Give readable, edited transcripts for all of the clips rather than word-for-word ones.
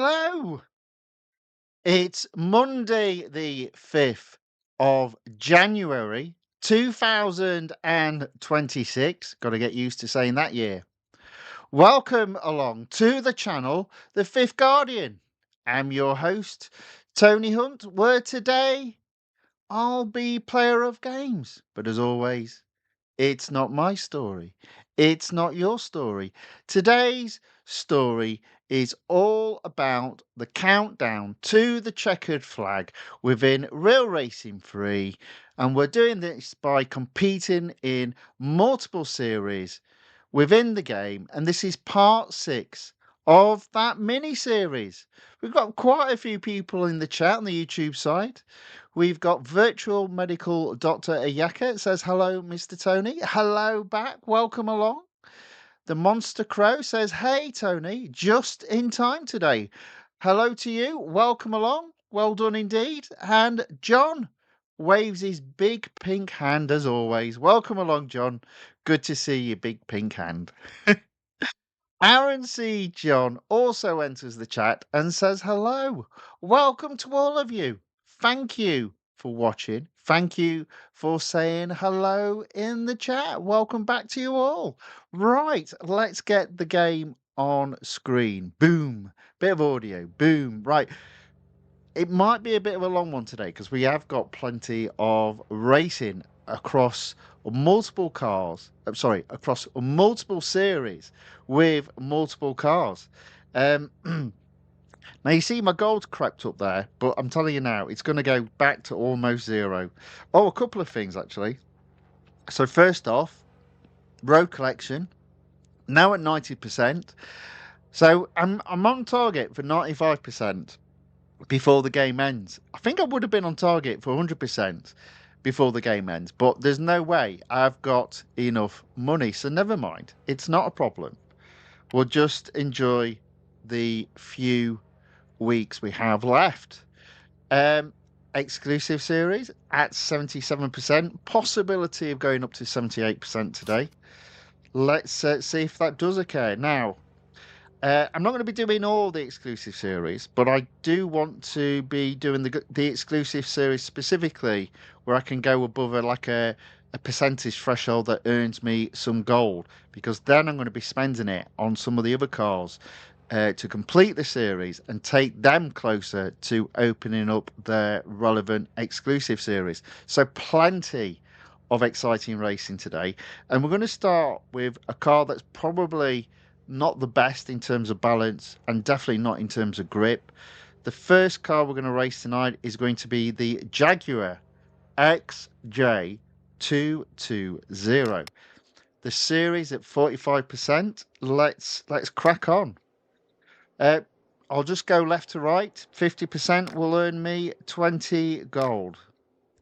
Hello. It's Monday, the 5th of January, 2026. Got to get used to saying that year. Welcome along to the channel, The Fifth Guardian. I'm your host, Tony Hunt, where today I'll be player of games. But as always, it's not my story. It's not your story. Today's story is all about the countdown to the checkered flag within Real Racing 3. And we're doing this by competing in multiple series within the game. And this is part 6 of that mini series. We've got quite a few people in the chat on the YouTube side. We've got virtual medical Dr. Ayaka says, hello, Mr. Tony. Hello back. Welcome along. The Monster Crow says, hey, Tony, just in time today. Hello to you. Welcome along. Well done indeed. And John waves his big pink hand as always. Welcome along, John. Good to see you, big pink hand. Aaron C. John also enters the chat and says hello. Welcome to all of you. Thank you for watching. Thank you for saying hello in the chat. Welcome back to you all. Right, let's get the game on screen. Boom. Bit of audio. Boom. Right. It might be a bit of a long one today because we have got plenty of racing across multiple cars. I'm sorry, across multiple series with multiple cars. Now you see my gold's crept up there, but I'm telling you now, it's going to go back to almost zero. Oh, a couple of things actually. So first off, road collection now at 90%. So I'm on target for 95%. Before the game ends. I think I would have been on target for 100% before the game ends, but there's no way I've got enough money, so never mind. It's not a problem. We'll just enjoy the few weeks we have left. Exclusive series at 77%, possibility of going up to 78% today. Let's see if that does occur. Now, I'm not going to be doing all the exclusive series, but I do want to be doing the exclusive series specifically where I can go above a percentage threshold that earns me some gold, because then I'm going to be spending it on some of the other cars to complete the series and take them closer to opening up their relevant exclusive series. So plenty of exciting racing today. And we're going to start with a car that's probably not the best in terms of balance and definitely not in terms of grip. The first car we're going to race tonight is going to be the Jaguar XJ220. The series at 45%. Let's crack on. I'll just go left to right. 50% will earn me 20 gold.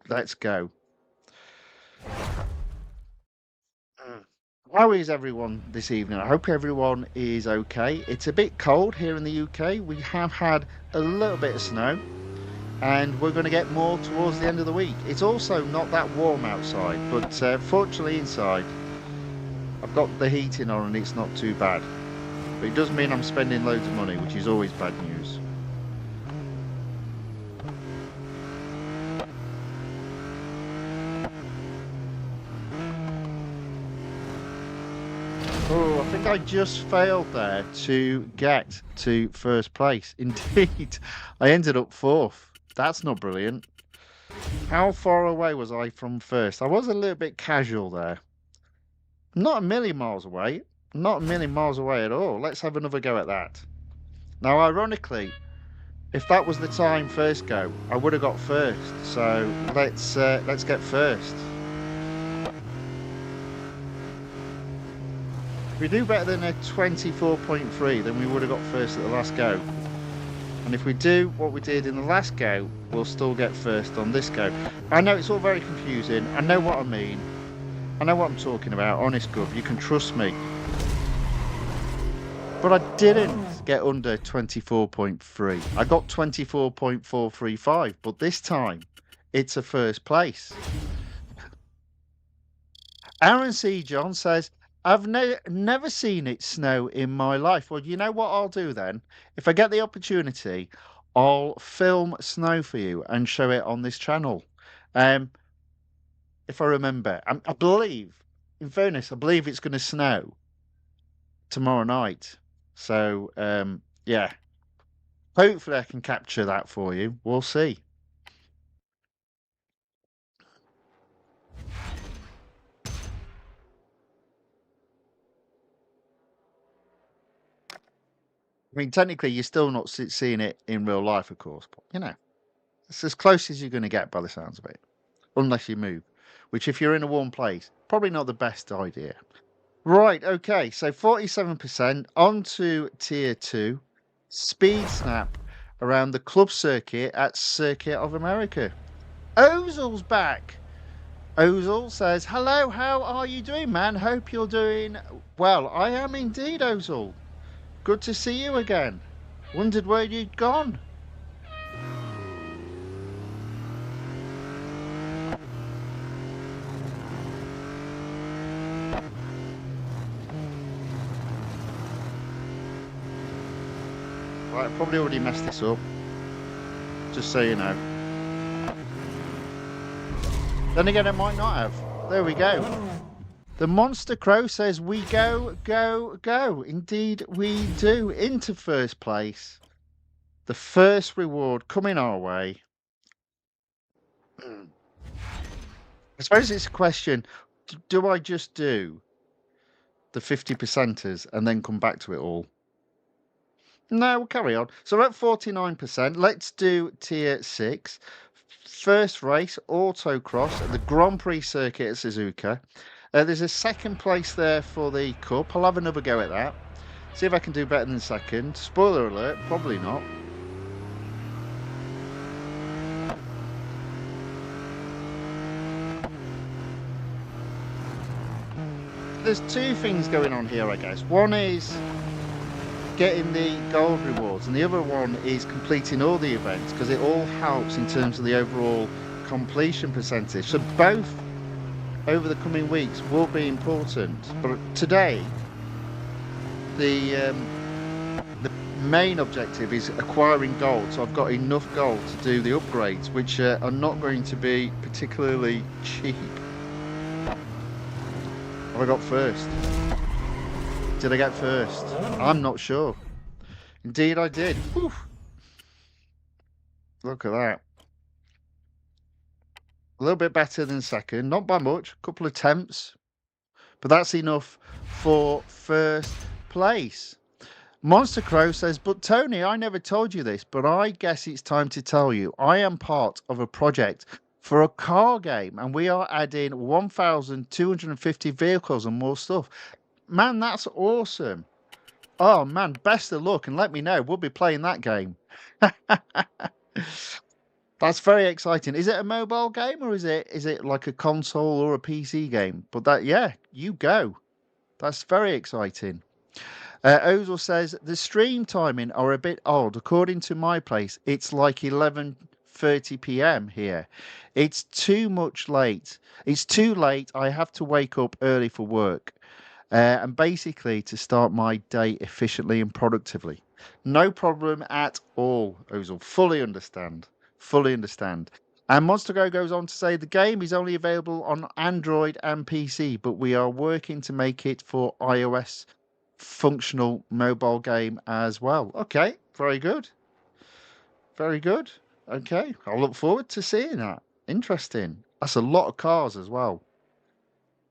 Let's go. How is everyone this evening? I hope everyone is okay. It's a bit cold here in the UK. We have had a little bit of snow and we're going to get more towards the end of the week. It's also not that warm outside, but fortunately inside I've got the heating on and it's not too bad. But it does mean I'm spending loads of money, which is always bad news. Oh, I think I just failed there to get to first place. Indeed, I ended up fourth. That's not brilliant. How far away was I from first? I was a little bit casual there. Not a million miles away. Not a million miles away at all. Let's have another go at that. Now, ironically, if that was the time first go, I would have got first. So let's get first. If we do better than a 24.3, then we would have got first at the last go. And if we do what we did in the last go, we'll still get first on this go. I know it's all very confusing. I know what I mean. I know what I'm talking about. Honest Gov, you can trust me. But I didn't get under 24.3. I got 24.435, but this time it's a first place. Aaron C. John says, I've never seen it snow in my life. Well, you know what I'll do then? If I get the opportunity, I'll film snow for you and show it on this channel. Um, if I remember, I believe, in fairness, I believe it's going to snow tomorrow night. So, yeah, hopefully I can capture that for you. We'll see. I mean, technically, you're still not seeing it in real life, of course, but you know, it's as close as you're going to get by the sounds of it, unless you move, which, if you're in a warm place, probably not the best idea. Right, okay, so 47% on to tier 2, speed snap around the club circuit at Circuit of America. Ozil's back. Ozil says, hello, how are you doing, man? Hope you're doing well. I am indeed, Ozil. Good to see you again. Wondered where you'd gone. Right, I probably already messed this up. Just so you know. Then again, I might not have. There we go. The Monster Crow says, we go, go, go. Indeed, we do. Into first place. The first reward coming our way. I suppose it's a question, do I just do the 50%ers and then come back to it all? No, we'll carry on. So we're at 49%. Let's do tier 6. First race, autocross at the Grand Prix circuit at Suzuka. There's a second place there for the Cup. I'll have another go at that. See if I can do better than second. Spoiler alert, probably not. There's two things going on here, I guess. One is getting the gold rewards, and the other one is completing all the events, because it all helps in terms of the overall completion percentage. So both over the coming weeks will be important. But today, the main objective is acquiring gold. So I've got enough gold to do the upgrades, which are not going to be particularly cheap. Have I got first? Did I get first? I'm not sure. Indeed I did. Whew. Look at that. A little bit better than second. Not by much. A couple of attempts. But that's enough for first place. Monster Crow says, but Tony, I never told you this, but I guess it's time to tell you. I am part of a project for a car game, and we are adding 1,250 vehicles and more stuff. Man, that's awesome. Oh, man, best of luck, and let me know. We'll be playing that game. That's very exciting. Is it a mobile game, or is it like a console or a PC game? But that, yeah, you go. That's very exciting. Ozil says, the stream timing are a bit odd. According to my place, it's like 11:30 p.m. here. It's too much late. It's too late. I have to wake up early for work. And basically to start my day efficiently and productively. No problem at all, Ozil. Fully understand. Fully understand. And Monster Go goes on to say the game is only available on Android and PC, but we are working to make it for iOS functional mobile game as well. Okay, very good. Very good. Okay, I'll look forward to seeing that. Interesting. That's a lot of cars as well.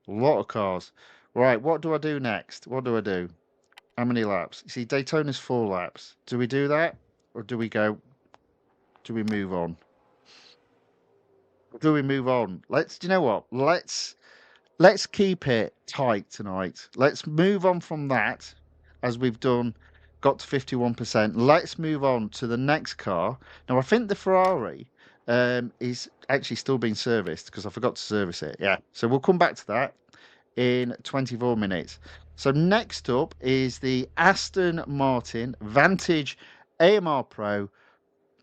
A lot of cars. Right, what do I do next? What do I do? How many laps? You see, Daytona's 4 laps. Do we do that? Or do we move on? Do we move on? Do you know what? Let's keep it tight tonight. Let's move on from that, as we've done, got to 51%. Let's move on to the next car. Now, I think the Ferrari is actually still being serviced, because I forgot to service it. Yeah, so we'll come back to that in 24 minutes. So next up is the Aston Martin Vantage AMR Pro,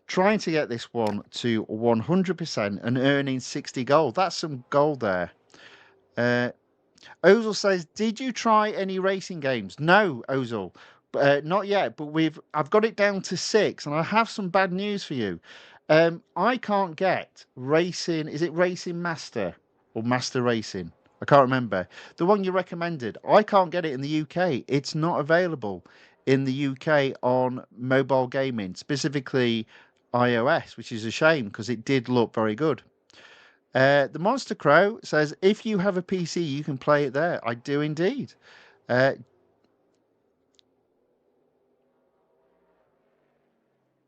trying to get this one to 100% and earning 60 gold. That's some gold there. Ozil says, "Did you try any racing games?" No, Ozil, not yet. But I've got it down to 6, and I have some bad news for you. I can't get racing. Is it Racing Master or Master Racing? I can't remember. The one you recommended. I can't get it in the UK. It's not available in the UK on mobile gaming, specifically iOS, which is a shame because it did look very good. The Monster Crow says, if you have a PC, you can play it there. I do indeed. The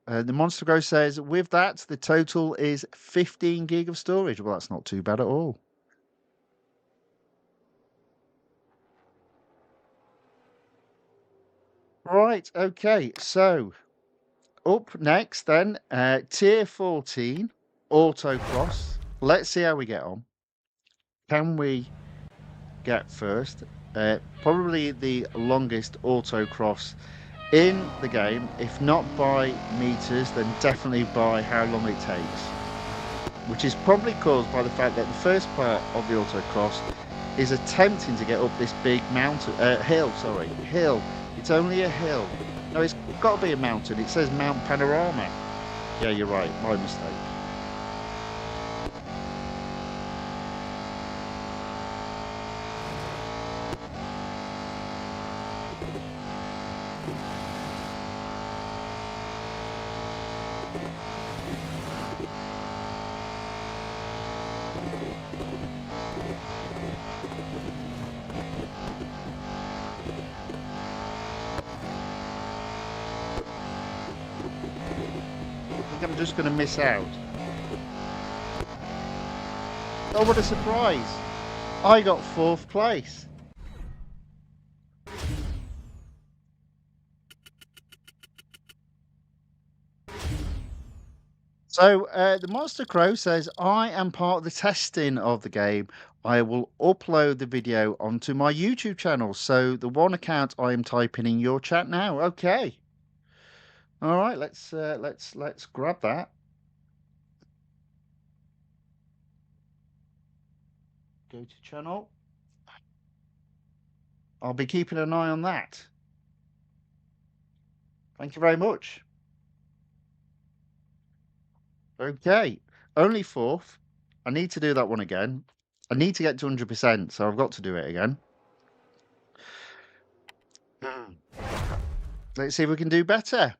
Monster Crow says, with that, the total is 15 gig of storage. Well, that's not too bad at all. Right, okay. So, up next then, Tier 14, Autocross. Let's see how we get on. Can we get first? Probably the longest autocross in the game, if not by meters, then definitely by how long it takes, which is probably caused by the fact that the first part of the autocross is attempting to get up this big mountain, hill. It's only a hill. No, it's got to be a mountain. It says Mount Panorama. Yeah, you're right, my mistake. I'm just going to miss out. Oh, what a surprise! I got 4th place. So the Monster Crow says, I am part of the testing of the game. I will upload the video onto my YouTube channel. So the one account I am typing in your chat now. Okay. All right, let's grab that. Go to channel. I'll be keeping an eye on that. Thank you very much. Okay, only 4th. I need to do that one again. I need to get to 100%, so I've got to do it again. Let's see if we can do better.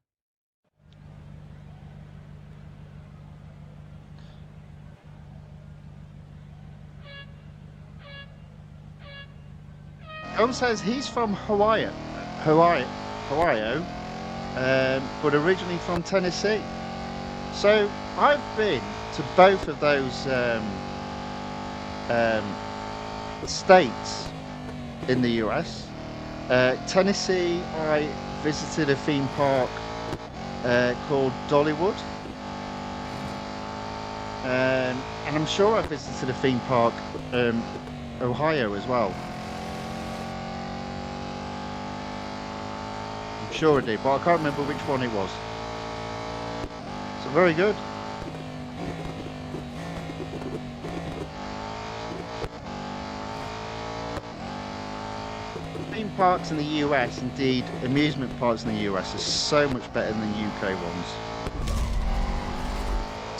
John says he's from Ohio, but originally from Tennessee. So I've been to both of those states in the US. Tennessee, I visited a theme park called Dollywood. And I'm sure I visited a theme park Ohio as well. I'm sure I did, but I can't remember which one it was. So very good. Theme parks in the US, indeed, amusement parks in the US are so much better than the UK ones.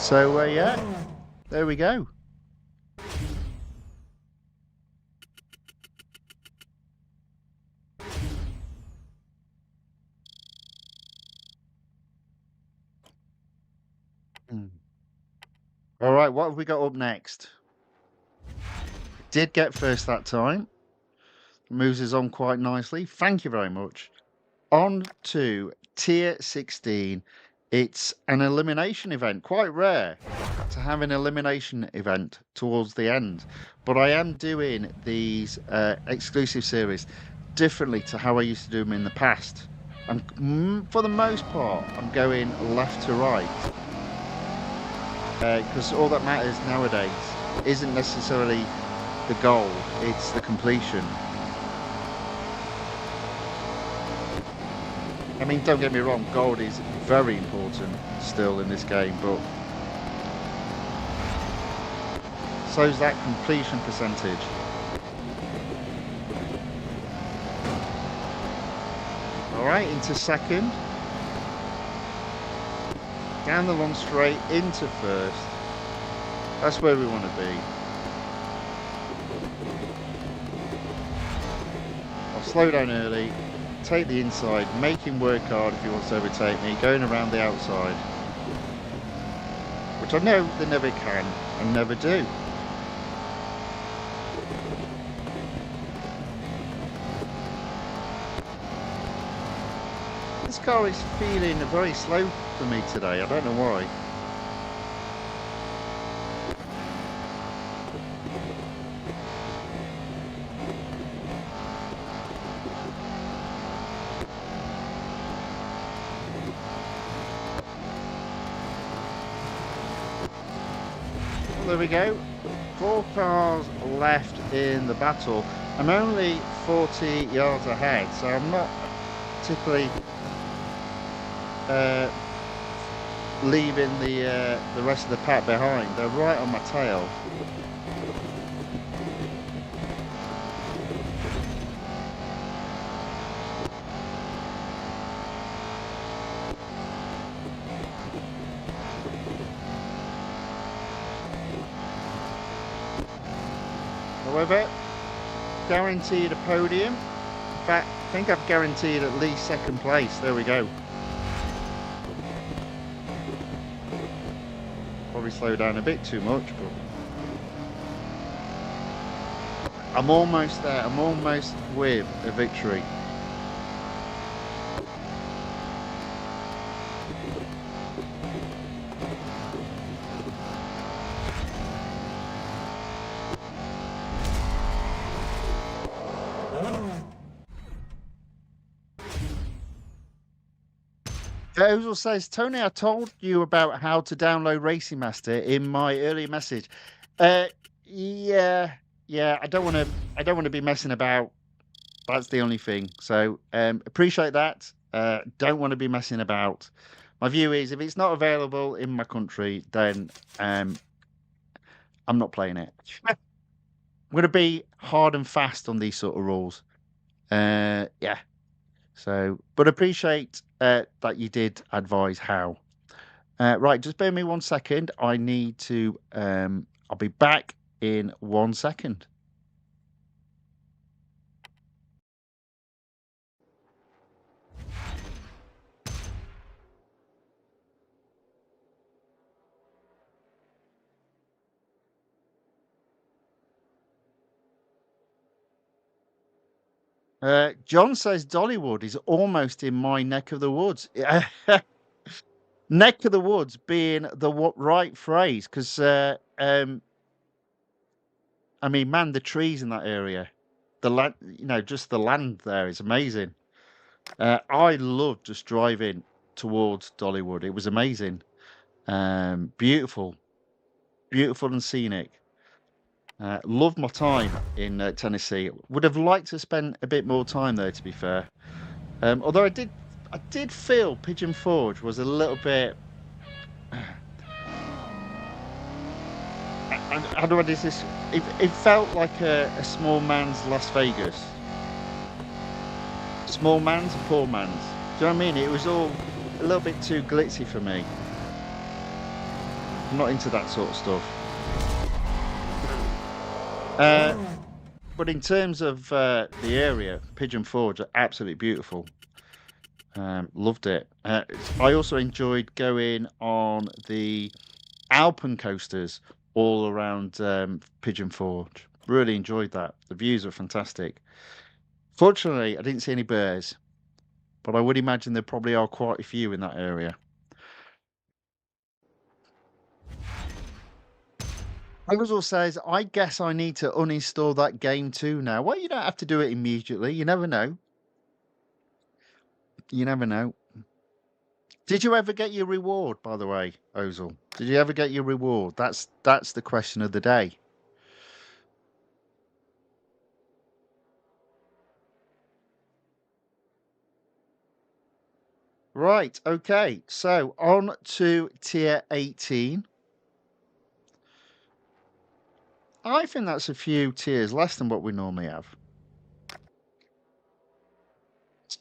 So yeah, there we go. All right, what have we got up next? Did get first that time. Moves us on quite nicely. Thank you very much. On to Tier 16. It's an elimination event. Quite rare to have an elimination event towards the end. But I am doing these exclusive series differently to how I used to do them in the past. And for the most part, I'm going left to right. Because all that matters nowadays isn't necessarily the goal, it's the completion. I mean, don't get me wrong, gold is very important still in this game, but so's that completion percentage. Alright, into second. Down the long straight, into first. That's where we want to be. I'll slow down early, take the inside, make him work hard if he wants to overtake me, going around the outside. Which I know they never can and never do. This car is feeling very slow for me today, I don't know why. Well, there we go. 4 cars left in the battle. I'm only 40 yards ahead, so I'm not particularly leaving the rest of the pack behind. They're right on my tail. However, guaranteed a podium. In fact, I think I've guaranteed at least second place. There we go. Probably slow down a bit too much, but I'm almost there. I'm almost with a victory. Ozil says, Tony, I told you about how to download Racing Master in my earlier message. Yeah, I don't want to be messing about. That's the only thing. So appreciate that. Don't want to be messing about. My view is if it's not available in my country, then I'm not playing it. I'm going to be hard and fast on these sort of rules. Yeah. So, but appreciate that you did advise how. Right, just bear me 1 second. I need to. I'll be back in 1 second. John says Dollywood is almost in my neck of the woods. Neck of the woods being the right phrase, because I mean, man, the trees in that area, the land, just the land there is amazing. I love just driving towards Dollywood. It was amazing, beautiful, beautiful and scenic. Loved my time in Tennessee. Would have liked to spend a bit more time there, to be fair. Although I did feel Pigeon Forge was a little bit. How do I do this? It felt like a small man's Las Vegas. Small man's and poor man's. Do you know what I mean? It was all a little bit too glitzy for me. I'm not into that sort of stuff. But in terms of the area, Pigeon Forge are absolutely beautiful. Loved it. I also enjoyed going on the Alpen coasters all around Pigeon Forge. Really enjoyed that. The views were fantastic. Fortunately, I didn't see any bears, but I would imagine there probably are quite a few in that area. Ozil says, I guess I need to uninstall that game too now. Well, you don't have to do it immediately. You never know. You never know. Did you ever get your reward, by the way, Ozil? Did you ever get your reward? That's the question of the day. Right, okay. So on to tier 18. I think that's a few tiers less than what we normally have.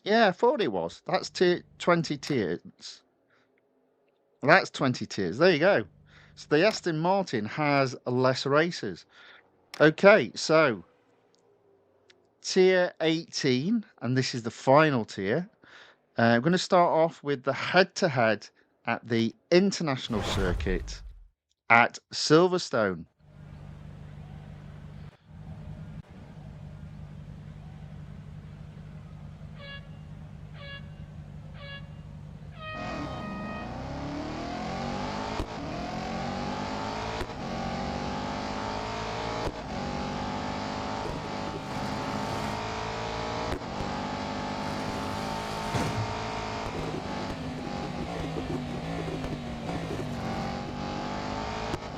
Yeah, I thought it was. That's 20 tiers. That's 20 tiers. There you go. So the Aston Martin has less races. Okay, so tier 18, and this is the final tier. I'm going to start off with the head-to-head at the international circuit at Silverstone.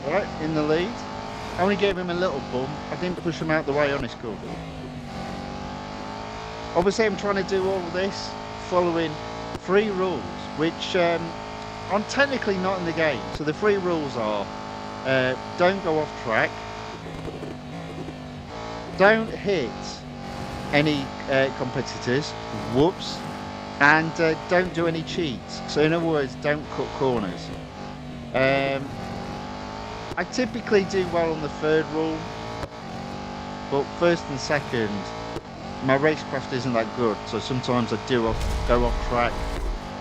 Right, in the lead. I only gave him a little bump. I didn't push him out the way on his cover. Obviously, I'm trying to do all of this following 3 rules, which I'm technically not in the game. So the 3 rules are, don't go off track, don't hit any competitors, whoops, and don't do any cheats. So in other words, don't cut corners. I typically do well on the 3rd rule, but 1st and 2nd, my racecraft isn't that good, so sometimes I do go off track,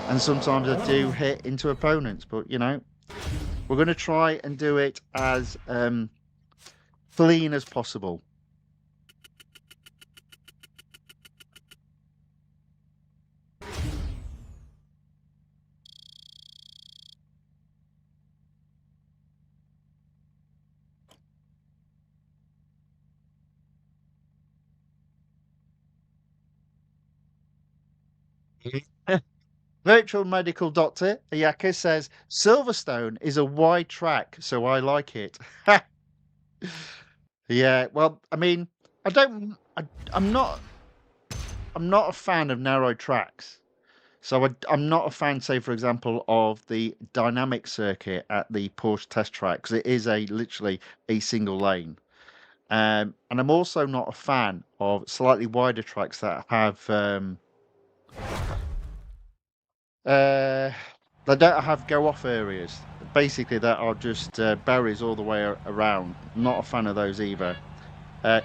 and sometimes I do hit into opponents. But you know, we're going to try and do it as clean as possible. Virtual medical doctor Ayaka says Silverstone is a wide track, so I like it. Yeah, well, I mean, I don't, I, I'm not, I'm not a fan of narrow tracks. So I'm not a fan, say for example, of the dynamic circuit at the Porsche test track because it is a literally a single lane. And I'm also not a fan of slightly wider tracks that have uh, they don't have go off areas. Basically, that are just berries all the way around. Not a fan of those either. Uh,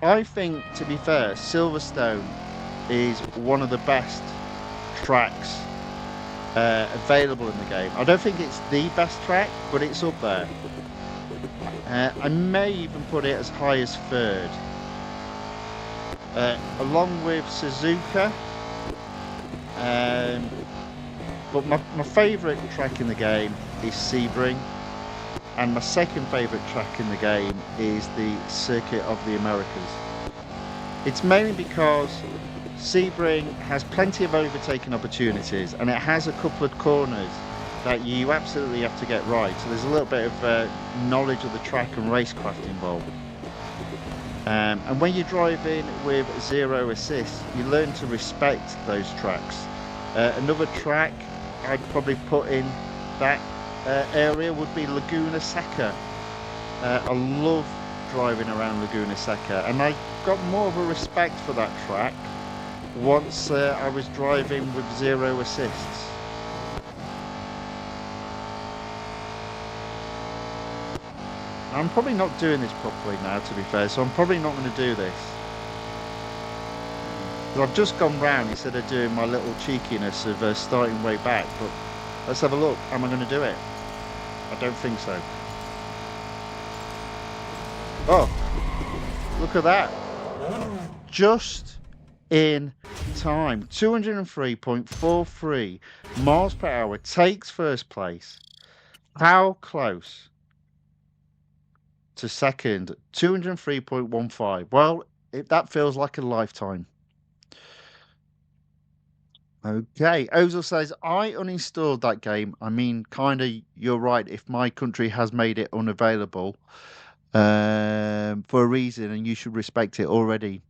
I think, to be fair, Silverstone is one of the best tracks available in the game. I don't think it's the best track, but it's up there. I may even put it as high as 3rd. Along with Suzuka. But my favourite track in the game is Sebring. And my second favourite track in the game is the Circuit of the Americas. It's mainly because Sebring has plenty of overtaking opportunities and it has a couple of corners that you absolutely have to get right. So there's a little bit of knowledge of the track and racecraft involved. And when you're driving with 0 assists, you learn to respect those tracks. Another track I'd probably put in that area would be Laguna Seca. I love driving around Laguna Seca, and I got more of a respect for that track once I was driving with 0 assists. I'm probably not doing this properly now, to be fair, so I'm probably not going to do this. I've just gone round instead of doing my little cheekiness of starting way back, but let's have a look. Am I going to do it? I don't think so. Oh, look at that. Just in time. 203.43 miles per hour takes 1st place. How close to 2nd? 203.15. Well, that feels like a lifetime. Okay, Ozil says, I uninstalled that game. I mean, kind of, you're right. If my country has made it unavailable for a reason, and you should respect it already.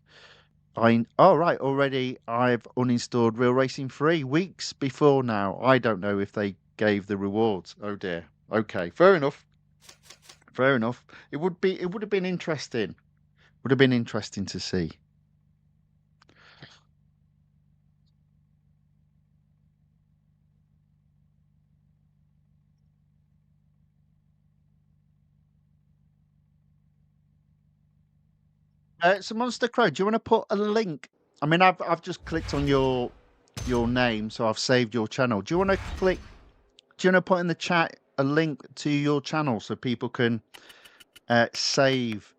Oh, right, already I've uninstalled Real Racing 3 weeks before now. I don't know if they gave the rewards. Oh dear. Okay, fair enough. Fair enough. It would have been interesting. Would have been interesting to see. So Monster Crow, do you want to put a link? I mean, I've just clicked on your name, so I've saved your channel. Do you want to click? Do you want to put in the chat a link to your channel so people can save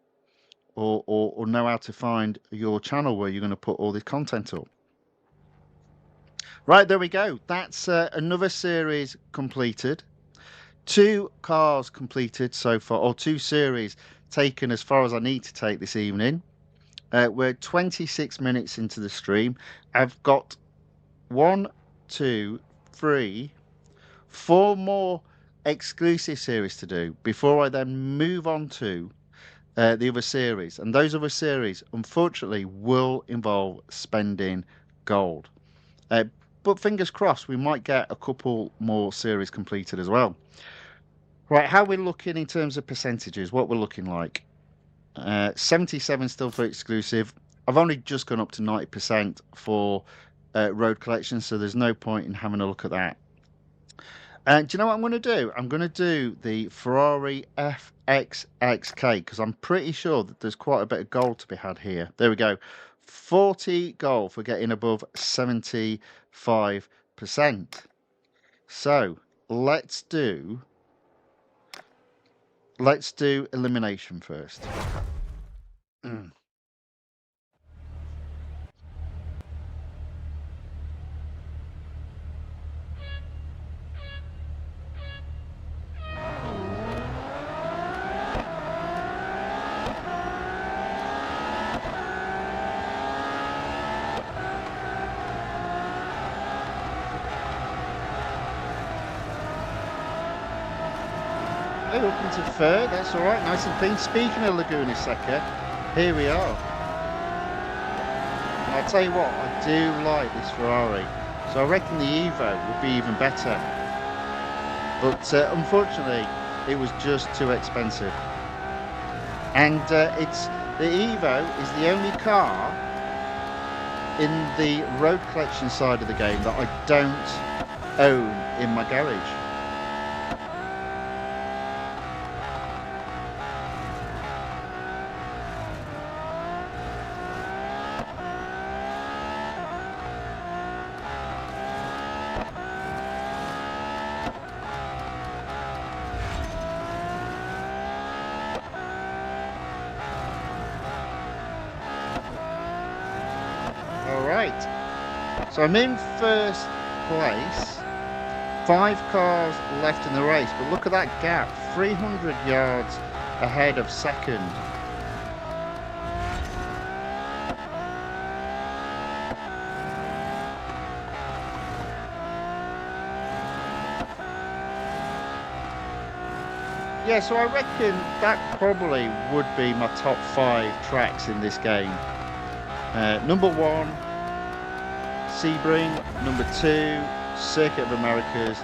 or know how to find your channel where you're going to put all this content up? Right, there we go. That's another series completed. 2 cars completed so far, or 2 series taken as far as I need to take this evening. We're 26 minutes into the stream. I've got 1, 2, 3, 4 more exclusive series to do before I then move on to the other series. And those other series, unfortunately, will involve spending gold. But fingers crossed, we might get a couple more series completed as well. Right, how we're looking in terms of percentages, what we're looking like. 77 still for exclusive. I've only just gone up to 90% for road collection, so there's no point in having a look at that. And do you know what I'm going to do? I'm going to do the Ferrari FXXK because I'm pretty sure that there's quite a bit of gold to be had here. There we go. 40 gold for getting above 75%. So let's do elimination first. Oh, up into third, that's all right, nice and clean. Speaking of Laguna Seca, here we are. And I'll tell you what, I do like this Ferrari. So I reckon the Evo would be even better. But unfortunately, it was just too expensive. And the Evo is the only car in the road collection side of the game that I don't own in my garage. So I'm in first place, 5 cars left in the race, but look at that gap, 300 yards ahead of second. Yeah, so I reckon that probably would be my top 5 tracks in this game. Number 1, Sebring. Number 2, Circuit of Americas.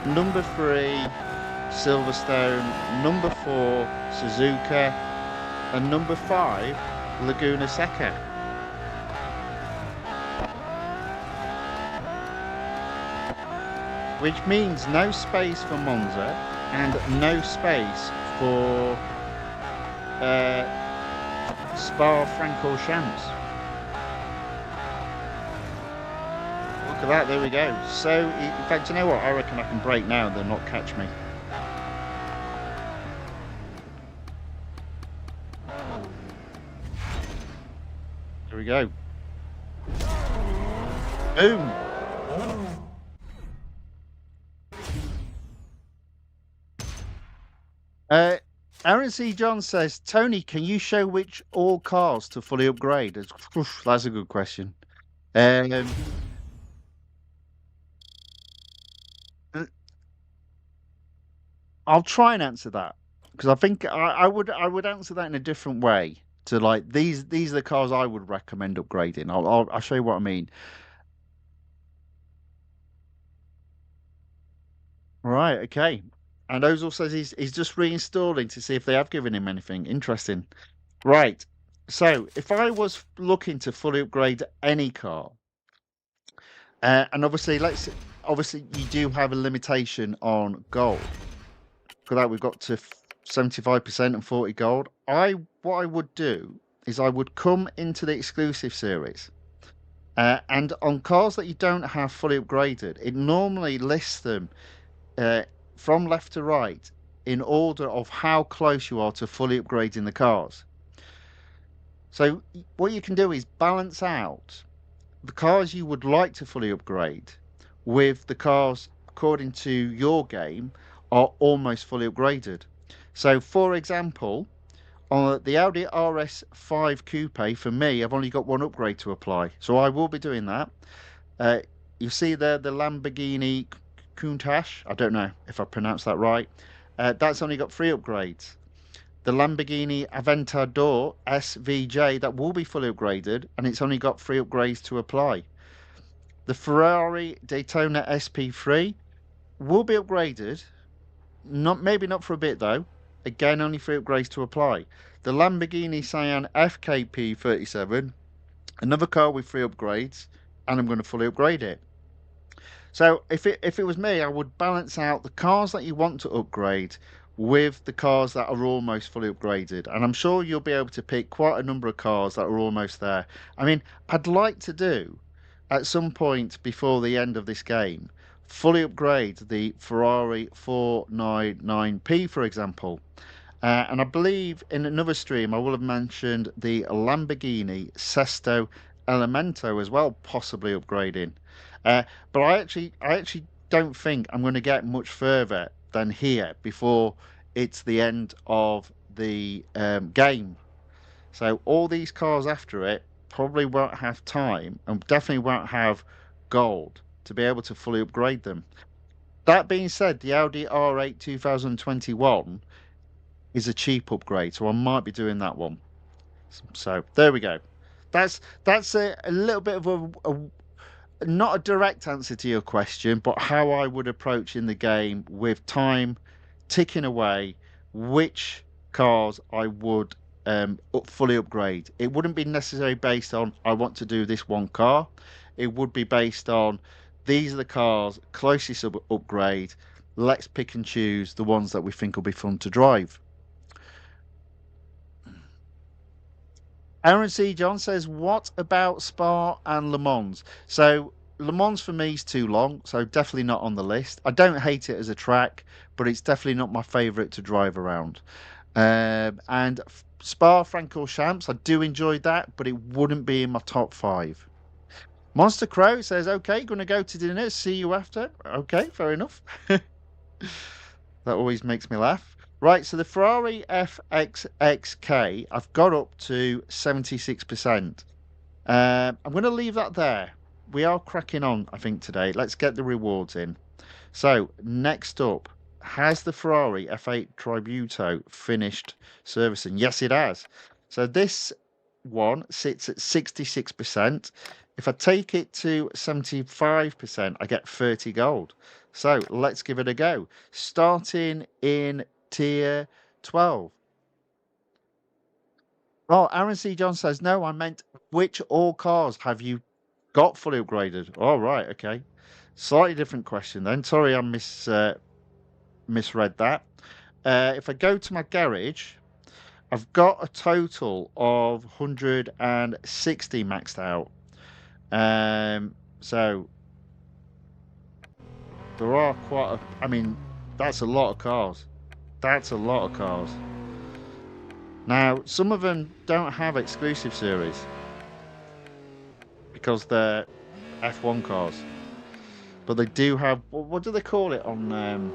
Number 3, Silverstone. Number 4, Suzuka. And number 5, Laguna Seca. Which means no space for Monza and no space for Spa-Francorchamps. Look at that, there we go. So, in fact, you know what? I reckon I can brake now and they'll not catch me. Here we go. Boom! Aaron C. John says, Tony, can you show which all cars to fully upgrade? That's a good question. I'll try and answer that because I think I would answer that in a different way. To like these are the cars I would recommend upgrading. I'll show you what I mean. Right, okay. And Ozil says he's just reinstalling to see if they have given him anything. Interesting. Right. So if I was looking to fully upgrade any car, and obviously you do have a limitation on gold. For that we've got to 75% and 40 gold. What I would do is I would come into the Exclusive Series, and on cars that you don't have fully upgraded, it normally lists them uh, from left to right in order of how close you are to fully upgrading the cars. So what you can do is balance out the cars you would like to fully upgrade with the cars, according to your game, are almost fully upgraded. So, for example, on the Audi RS5 Coupe, for me, I've only got one upgrade to apply. So I will be doing that. You see there the Lamborghini Countach. I don't know if I pronounced that right. That's only got 3 upgrades. The Lamborghini Aventador SVJ, that will be fully upgraded, and it's only got 3 upgrades to apply. The Ferrari Daytona SP3 will be upgraded, maybe not for a bit though. Again, only 3 upgrades to apply. The Lamborghini Cyan FKP37, another car with 3 upgrades, and I'm going to fully upgrade it. So if it was me, I would balance out the cars that you want to upgrade with the cars that are almost fully upgraded. And I'm sure you'll be able to pick quite a number of cars that are almost there. I mean, I'd like to do, at some point before the end of this game, fully upgrade the Ferrari 499P, for example. And I believe in another stream I will have mentioned the Lamborghini Sesto Elemento as well, possibly upgrading. But I actually don't think I'm going to get much further than here before it's the end of the game. So all these cars after it probably won't have time and definitely won't have gold to be able to fully upgrade them. That being said, the Audi R8 2021 is a cheap upgrade, so I might be doing that one. So there we go. That's a little bit of not a direct answer to your question, but how I would approach in the game with time ticking away, which cars I would fully upgrade. It wouldn't be necessarily based on I want to do this one car. It would be based on these are the cars closest upgrade. Let's pick and choose the ones that we think will be fun to drive. Aaron C. John says, what about Spa and Le Mans? So Le Mans for me is too long, so definitely not on the list. I don't hate it as a track, but it's definitely not my favourite to drive around. And Spa Francorchamps, I do enjoy that, but it wouldn't be in my top 5. Monster Crow says, okay, going to go to dinner. See you after. Okay, fair enough. That always makes me laugh. Right, so the Ferrari FXXK, I've got up to 76%. I'm going to leave that there. We are cracking on, I think, today. Let's get the rewards in. So, next up, has the Ferrari F8 Tributo finished servicing? Yes, it has. So this one sits at 66%. If I take it to 75%, I get 30 gold. So let's give it a go. Starting in tier 12. Oh, Aaron C. John says, no, I meant which all cars have you got fully upgraded? All right, okay. Slightly different question then. Sorry, I misread that. If I go to my garage, I've got a total of 160 maxed out. So there are I mean, that's a lot of cars. That's a lot of cars. Now, some of them don't have Exclusive Series because they're F1 cars. But they do have, what do they call it on...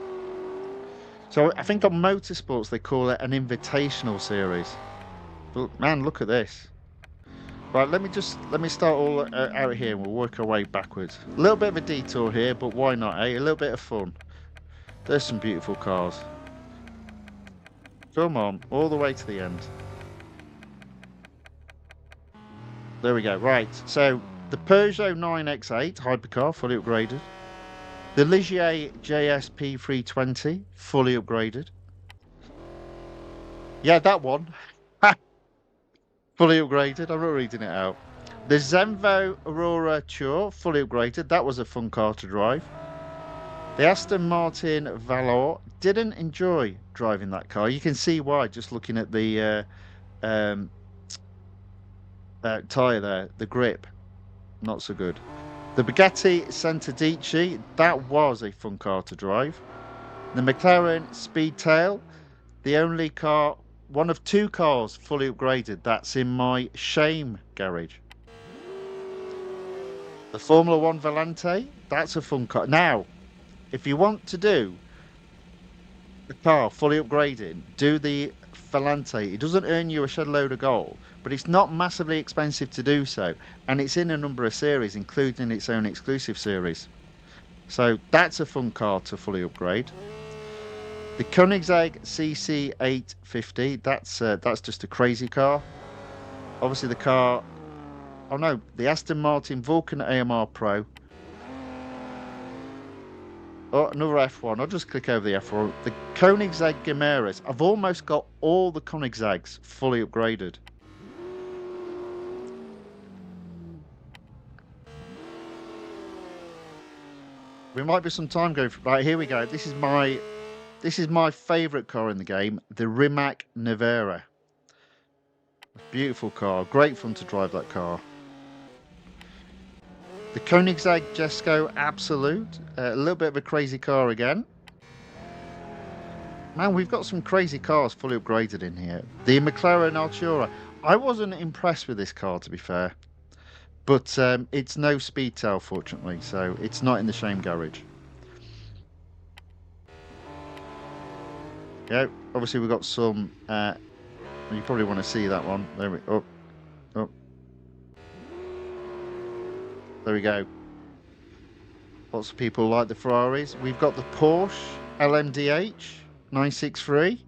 So I think on Motorsports they call it an Invitational Series. But man, look at this. Right, let me start all out here and we'll work our way backwards. A little bit of a detour here, but why not, eh? A little bit of fun. There's some beautiful cars. Come on, all the way to the end. There we go. Right, so the Peugeot 9X8 hypercar, fully upgraded. The Ligier JSP 320, fully upgraded. Yeah, that one. Fully upgraded. I'm not reading it out. The Zenvo Aurora Tour, fully upgraded. That was a fun car to drive. The Aston Martin Valor, didn't enjoy driving that car. You can see why just looking at the tyre there. The grip, not so good. The Bugatti Centodici, that was a fun car to drive. The McLaren Speedtail, the only car, one of two cars fully upgraded that's in my shame garage. The Formula One Volante, that's a fun car. Now, if you want to do the car fully upgraded, do the Volante. It doesn't earn you a shed load of gold, but it's not massively expensive to do so, and it's in a number of series, including its own exclusive series. So that's a fun car to fully upgrade. The Koenigsegg CC850, that's just a crazy car. Obviously the car, oh no, the Aston Martin Vulcan AMR Pro. Oh, another F1. I'll just click over the F1. The Koenigsegg Chimeras. I've almost got all the Koenigsegg's fully upgraded. We might be some time going. Right, here we go. This is my favourite car in the game, the Rimac Nevera. Beautiful car. Great fun to drive that car. The Koenigsegg Jesko Absolute, a little bit of a crazy car again. Man, we've got some crazy cars fully upgraded in here. The McLaren Artura. I wasn't impressed with this car, to be fair. But it's no Speedtail, fortunately, so it's not in the shame garage. Yeah, obviously we've got some... you probably want to see that one. There we go. Oh. There we go. Lots of people like the Ferraris. We've got the Porsche LMDH 963.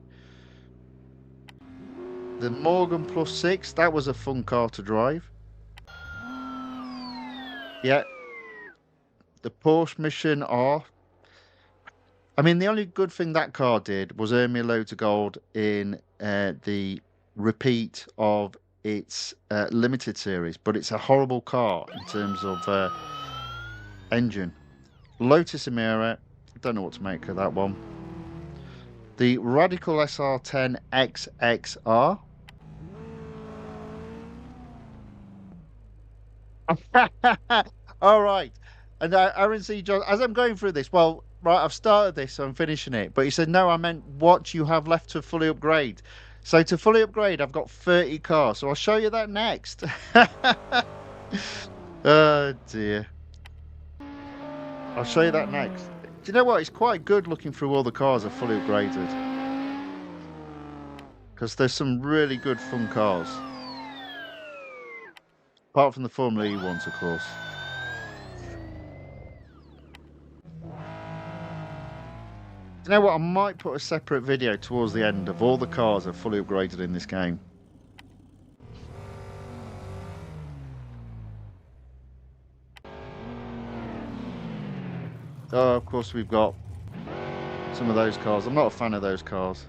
The Morgan Plus 6. That was a fun car to drive. Yeah. The Porsche Mission R. I mean, the only good thing that car did was earn me loads of gold in the repeat of its limited series, but it's a horrible car in terms of engine. Lotus Emira, don't know what to make of that one. The Radical SR10 XXR. All right, and Aaron C. John, as I'm going through this, well, right, I've started this, so I'm finishing it. But he said, no, I meant what you have left to fully upgrade. So to fully upgrade, I've got 30 cars. So I'll show you that next. Oh, dear. I'll show you that next. Do you know what? It's quite good looking through all the cars are fully upgraded. Because there's some really good fun cars. Apart from the Formula E ones, of course. You know what? I might put a separate video towards the end of all the cars that are fully upgraded in this game. Oh, of course we've got some of those cars. I'm not a fan of those cars.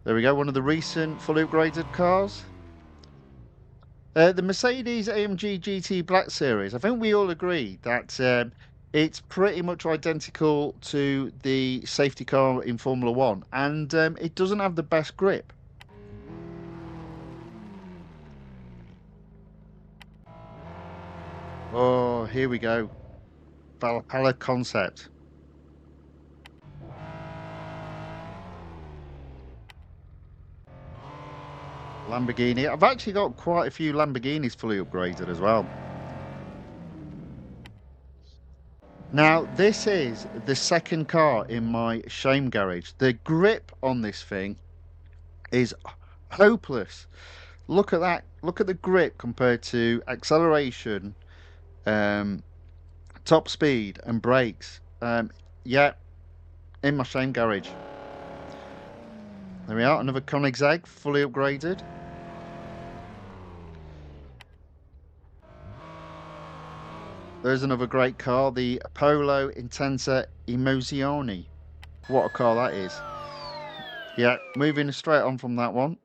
There we go. One of the recent fully upgraded cars. The Mercedes AMG GT Black Series. I think we all agree that it's pretty much identical to the safety car in Formula One, and it doesn't have the best grip. Oh, here we go. Valhalla concept. Lamborghini. I've actually got quite a few Lamborghinis fully upgraded as well. Now, this is the second car in my shame garage. The grip on this thing is hopeless. Look at that. Look at the grip compared to acceleration, top speed and brakes. Yeah, in my shame garage. There we are, another Koenigsegg fully upgraded. There's another great car, the Polo Intensa Emozioni. What a car that is. Yeah, moving straight on from that one.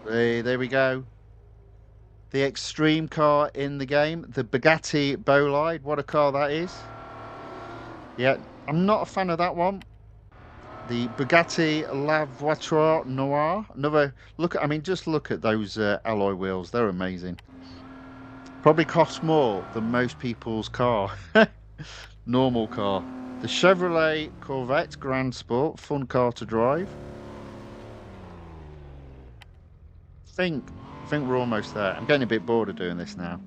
There we go. The extreme car in the game, the Bugatti Bolide. What a car that is. Yeah, I'm not a fan of that one. the Bugatti La Voiture Noire. Another look. I mean, just look at those alloy wheels. They're amazing. Probably costs more than most people's car. Normal car. The Chevrolet Corvette Grand Sport. Fun car to drive. I think we're almost there. I'm getting a bit bored of doing this now.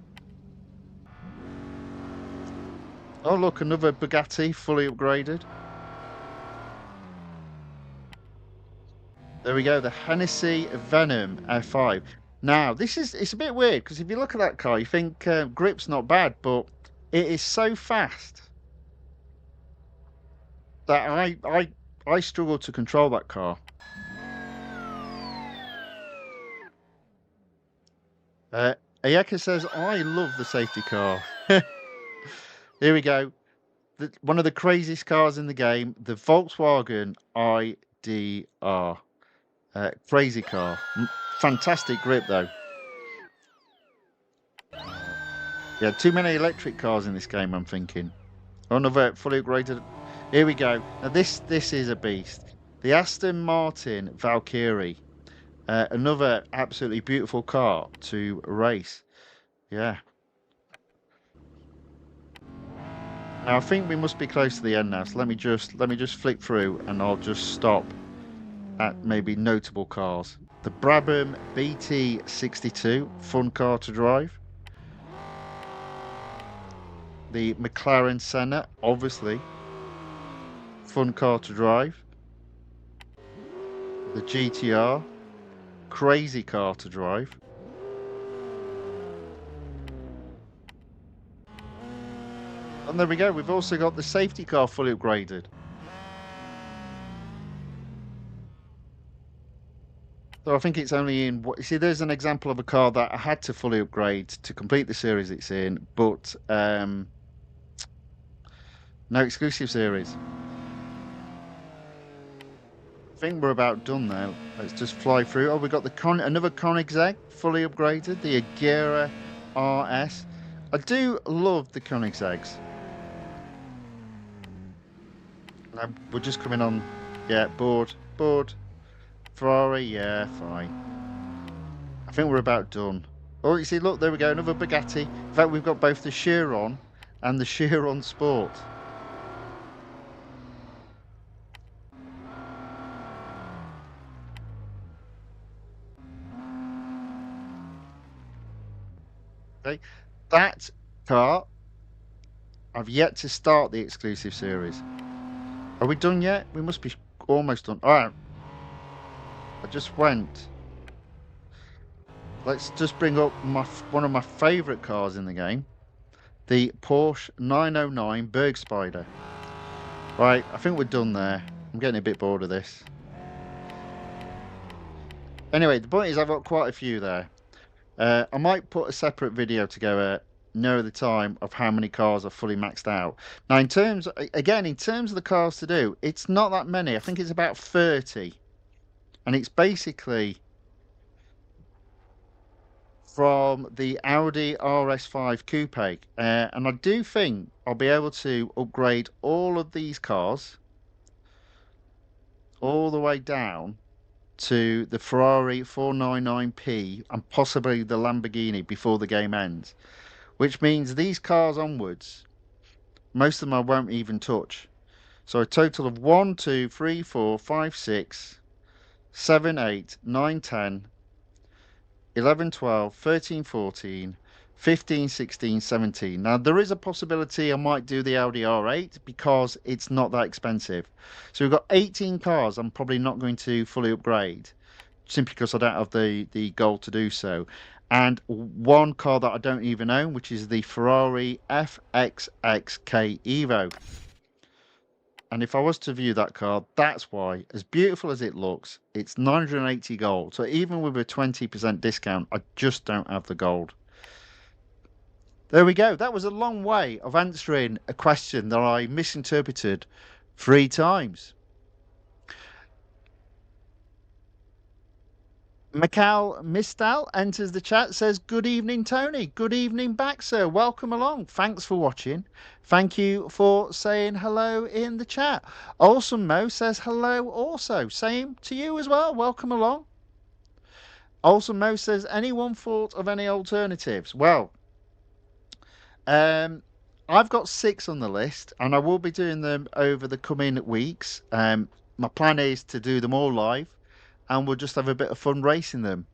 Oh, look, another Bugatti fully upgraded. There we go, the Hennessy Venom F5. Now, it's a bit weird because if you look at that car, you think grip's not bad, but it is so fast that I struggle to control that car. Ayeka says, I love the safety car. Here we go. One of the craziest cars in the game, the Volkswagen IDR. Crazy car. Fantastic grip, though. Yeah, too many electric cars in this game, I'm thinking. Another fully upgraded. Here we go. Now, this is a beast. The Aston Martin Valkyrie. Another absolutely beautiful car to race. Yeah. Now, I think we must be close to the end now, so let me just flick through and I'll just stop at maybe notable cars. The Brabham BT62, fun car to drive. The McLaren Senna, obviously, fun car to drive. The GTR, crazy car to drive. And there we go, we've also got the safety car fully upgraded. So I think it's only in, you see, there's an example of a car that I had to fully upgrade to complete the series it's in, but no exclusive series. I think we're about done now. Let's just fly through. Oh, we've got another Koenigsegg fully upgraded, the Agera RS. I do love the Koenigsegg's. We're just coming on, yeah, board. Ferrari, yeah, fine. I think we're about done. Oh, you see, look, there we go, another Bugatti. In fact, we've got both the Chiron and the Chiron Sport. Okay, that car, I've yet to start the exclusive series. Are we done yet? We must be almost done. All right. I just went. Let's just bring up one of my favourite cars in the game. The Porsche 909 Bergspider. Right, I think we're done there. I'm getting a bit bored of this. Anyway, the point is I've got quite a few there. I might put a separate video together near the time of how many cars are fully maxed out. Now, in terms of the cars to do, it's not that many. I think it's about 30. And it's basically from the Audi RS5 Coupe. And I do think I'll be able to upgrade all of these cars all the way down to the Ferrari 499P and possibly the Lamborghini before the game ends. Which means these cars onwards, most of them I won't even touch. So a total of 1, 2, 3, 4, 5, 6, 7, 8, 9, 10, 11, 12, 13, 14, 15, 16, 17. Now, there is a possibility I might do the Audi R8 because it's not that expensive. So we've got 18 cars I'm probably not going to fully upgrade simply because I don't have the goal to do so. And one car that I don't even own, which is the Ferrari FXXK Evo. And if I was to view that car, that's why, as beautiful as it looks, it's 980 gold. So even with a 20% discount, I just don't have the gold. There we go. That was a long way of answering a question that I misinterpreted 3 times. Mikal Mistal enters the chat, says, "Good evening, Tony. Good evening back, sir. Welcome along. Thanks for watching. Thank you for saying hello in the chat." Awesome Mo says hello also. Same to you as well. Welcome along. Awesome Mo says, "Anyone thought of any alternatives?" Well, I've got 6 on the list, and I will be doing them over the coming weeks. My plan is to do them all live, and we'll just have a bit of fun racing them.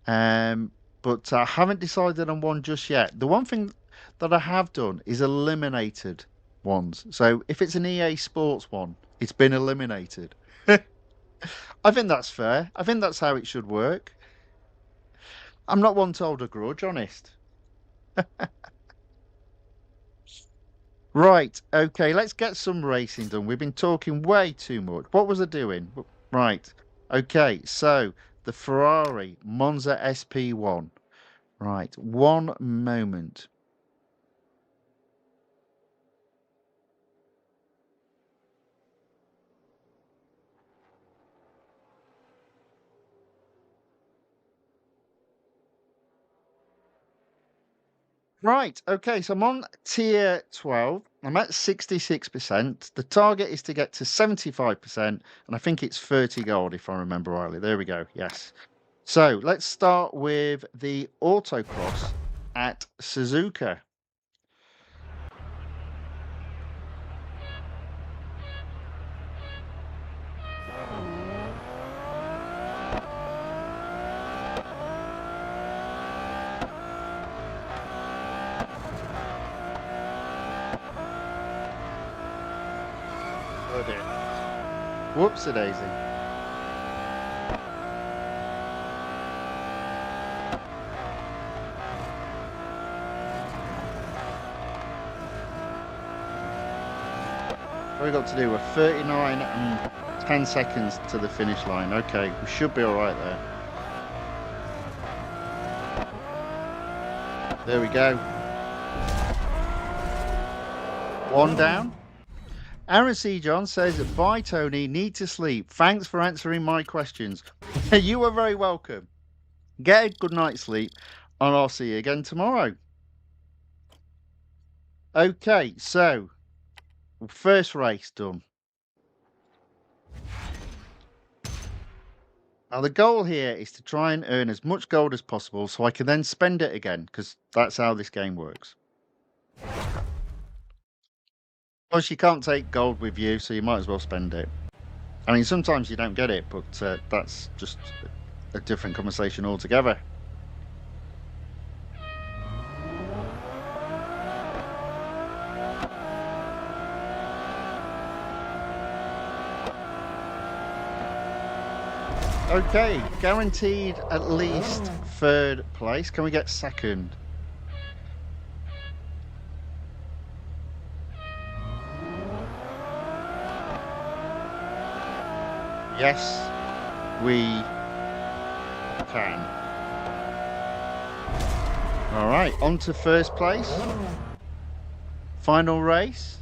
But I haven't decided on one just yet. The one thing that I have done is eliminated ones. So if it's an EA Sports one, it's been eliminated. I think that's fair. I think that's how it should work. I'm not one to hold a grudge, honest. Right, okay, let's get some racing done. We've been talking way too much. What was I doing? Right, okay, so the Ferrari Monza SP1. Right, one moment. Right, okay, so I'm on tier 12. I'm at 66%. The target is to get to 75%, and I think it's 30 gold if I remember rightly. There we go, yes. So let's start with the autocross at Suzuka. Oh dear. Whoopsie-daisy. What we got to do? We're 39 and 10 seconds to the finish line. Okay, we should be all right there. There we go. One down. Aaron C. John says, "Bye, Tony. Need to sleep. Thanks for answering my questions." You are very welcome. Get a good night's sleep, and I'll see you again tomorrow. Okay, so first race done. Now the goal here is to try and earn as much gold as possible so I can then spend it again, because that's how this game works. Of course, you can't take gold with you, so you might as well spend it. I mean, sometimes you don't get it, but that's just a different conversation altogether. Okay, guaranteed at least 3rd place. Can we get 2nd? Yes, we can. All right, on to 1st place. Final race.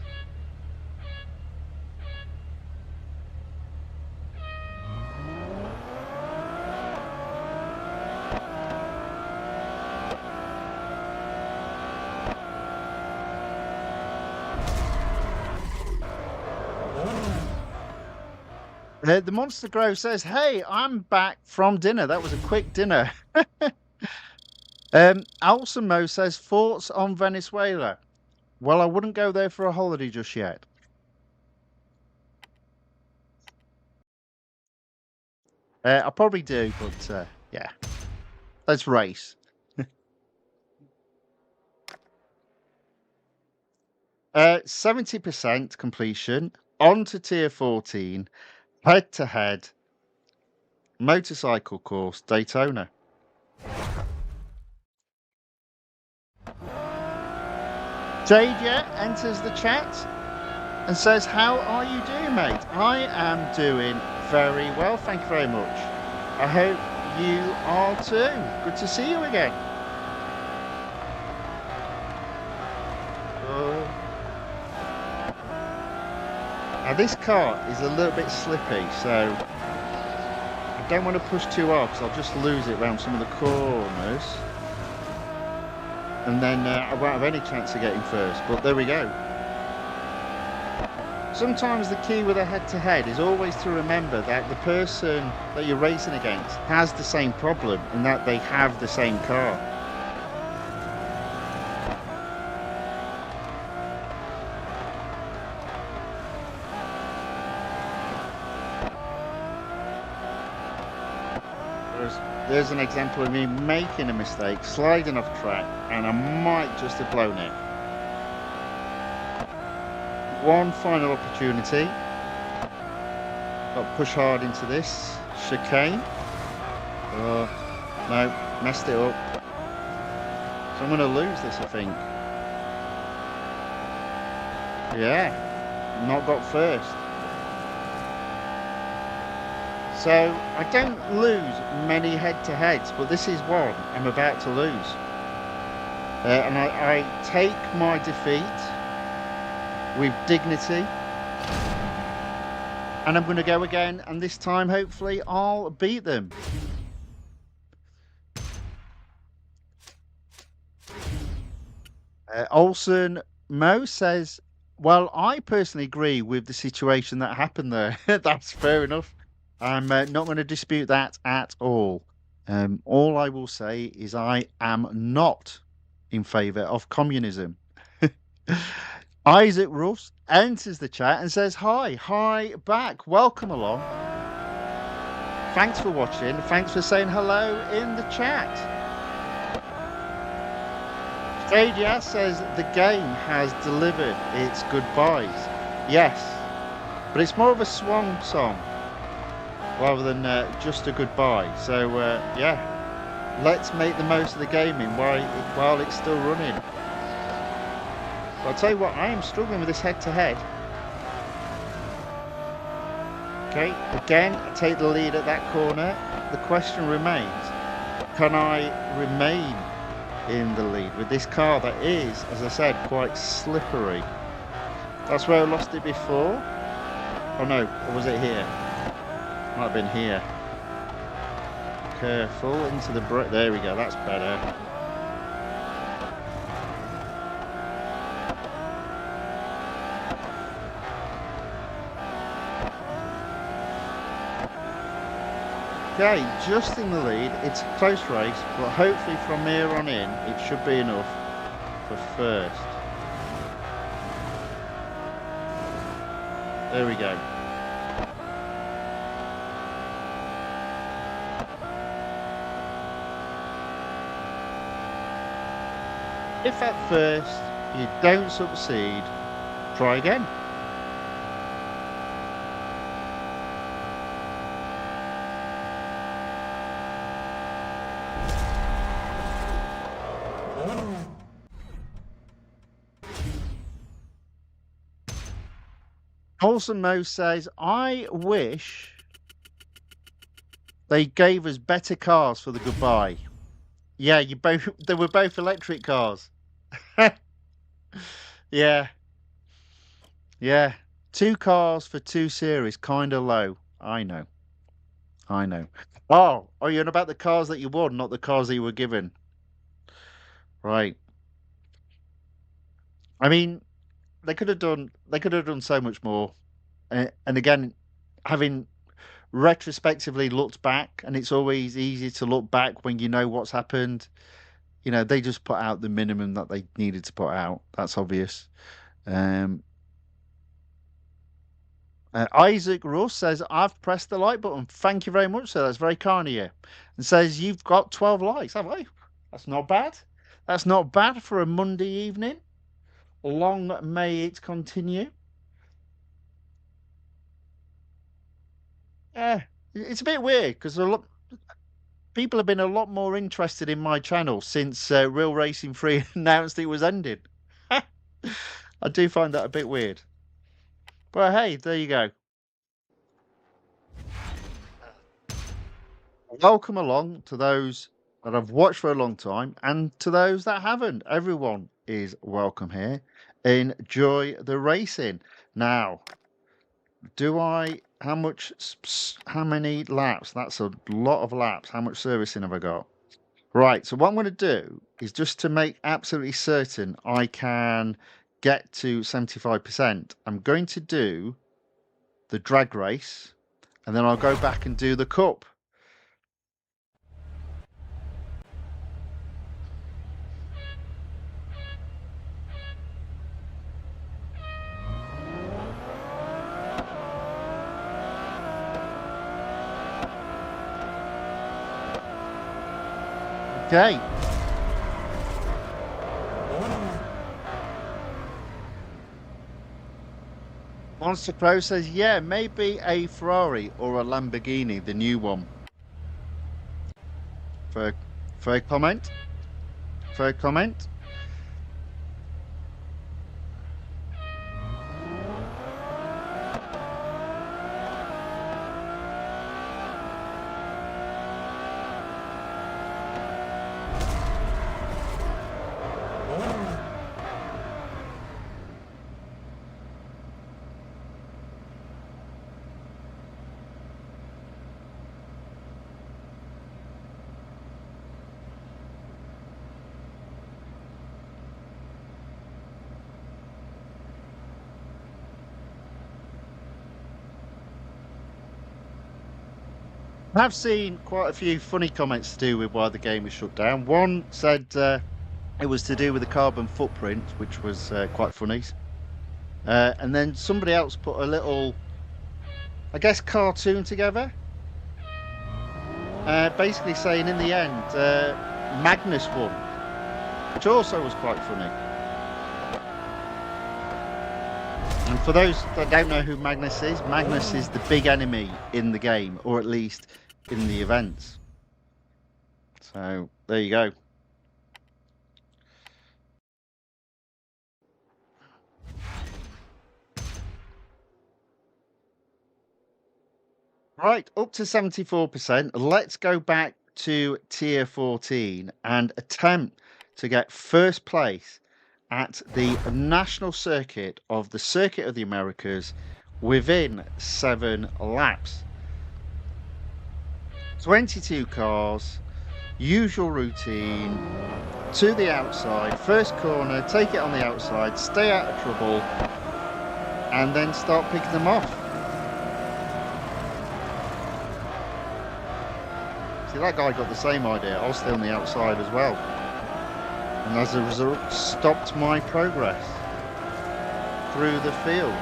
The Monster Grove says, "Hey, I'm back from dinner. That was a quick dinner." Alson Mo says, "Thoughts on Venezuela?" Well, I wouldn't go there for a holiday just yet. I probably do, but yeah. Let's race. 70% completion. On to tier 14. Head-to-head. Motorcycle course, Daytona. Jade enters the chat and says, "How are you doing, mate?" I am doing very well, thank you very much. I hope you are too. Good to see you again. Now this car is a little bit slippy, so don't want to push too hard because I'll just lose it around some of the corners. And then I won't have any chance of getting first, but there we go. Sometimes the key with a head-to-head is always to remember that the person that you're racing against has the same problem and that they have the same car. There's an example of me making a mistake, sliding off track, and I might just have blown it. One final opportunity. Got to push hard into this chicane. Oh, no, messed it up. So I'm going to lose this, I think. Yeah, not got first. So I don't lose many head-to-heads, but this is one I'm about to lose. And I take my defeat with dignity. And I'm going to go again, and this time, hopefully, I'll beat them. Olsen Mo says, well, I personally agree with the situation that happened there. That's fair enough. I'm not going to dispute that at all. All I will say is I am not in favour of communism. Isaac Russ enters the chat and says, hi back, welcome along. Thanks for watching, thanks for saying hello in the chat. Stadia says the game has delivered its goodbyes. Yes, but it's more of a swan song rather than just a goodbye. So yeah, let's make the most of the gaming while it's still running. But I'll tell you what, I am struggling with this head-to-head. Okay, again, I take the lead at that corner. The question remains, can I remain in the lead with this car that is, as I said, quite slippery? That's where I lost it before. Oh no, or was it here? Might have been here. Careful, into the brake. There we go, that's better. Okay, just in the lead. It's a close race, but hopefully from here on in, it should be enough for first. There we go. If at first you don't succeed, try again. Olsen Mo says, I wish they gave us better cars for the goodbye. Yeah, they were both electric cars. Yeah. Yeah. 2 cars for 2 series, kind of low. I know. Oh, are you on about the cars that you won, not the cars that you were given? Right. I mean, they could have done so much more. And again, having retrospectively looked back, and it's always easy to look back when you know what's happened. You know, they just put out the minimum that they needed to put out. That's obvious. Isaac Russ says, I've pressed the like button. Thank you very much, sir. That's very kind of you. And says, you've got 12 likes, have I? That's not bad. That's not bad for a Monday evening. Long may it continue. Yeah, it's a bit weird because people have been a lot more interested in my channel since Real Racing 3 announced it was ending. I do find that a bit weird. But hey, there you go. Welcome along to those that have watched for a long time and to those that haven't. Everyone is welcome here. Enjoy the racing. Now, do I how many laps? That's a lot of laps. How much servicing have I got? Right, so what I'm going to do is just to make absolutely certain I can get to 75%, I'm going to do the drag race, and then I'll go back and do the cup. Okay. Monster Pro says, yeah, maybe a Ferrari or a Lamborghini, the new one. Fair comment. Fair comment. I've seen quite a few funny comments to do with why the game was shut down. One said it was to do with the carbon footprint, which was quite funny. And then somebody else put a little, I guess, cartoon together. Basically saying in the end, Magnus won, which also was quite funny. And for those that don't know who Magnus is the big enemy in the game, or at least in the events. So there you go. Right, up to 74%. Let's go back to tier 14 and attempt to get first place at the national circuit of the Circuit of the Americas within 7 laps. 22 cars, usual routine, to the outside, first corner, take it on the outside, stay out of trouble, and then start picking them off. See, that guy got the same idea. I was still on the outside as well. And as a result, stopped my progress through the field.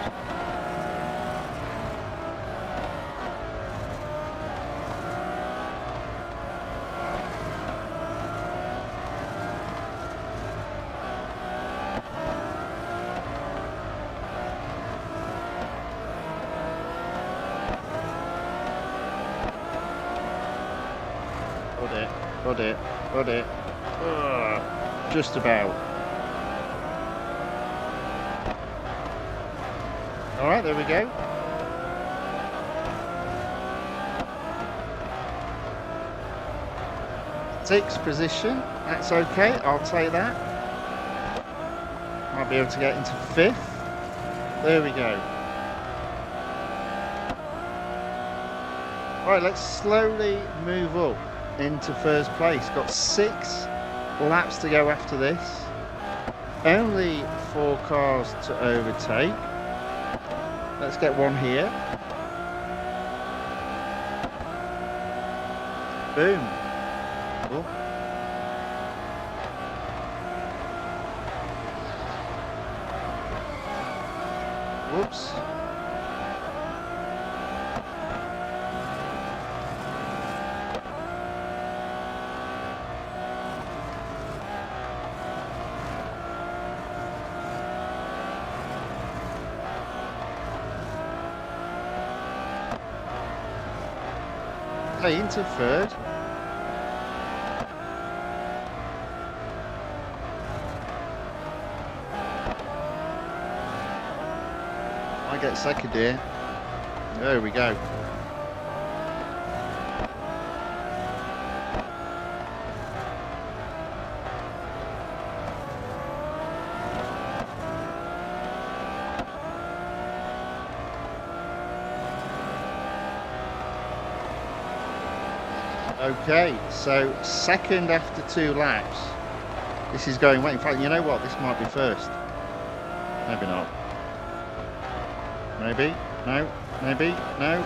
Got it. Just about. All right, there we go. Sixth position. That's okay. I'll take that. Might be able to get into 5th. There we go. All right, let's slowly move up into first place. Got 6 laps to go after this. Only 4 cars to overtake. Let's get one here. Boom. Oh. Whoops. Into 3rd. I get 2nd here. There we go. Okay, so second after 2 laps. This is going well. In fact, you know what? This might be first. Maybe not. Maybe. No. Maybe. No.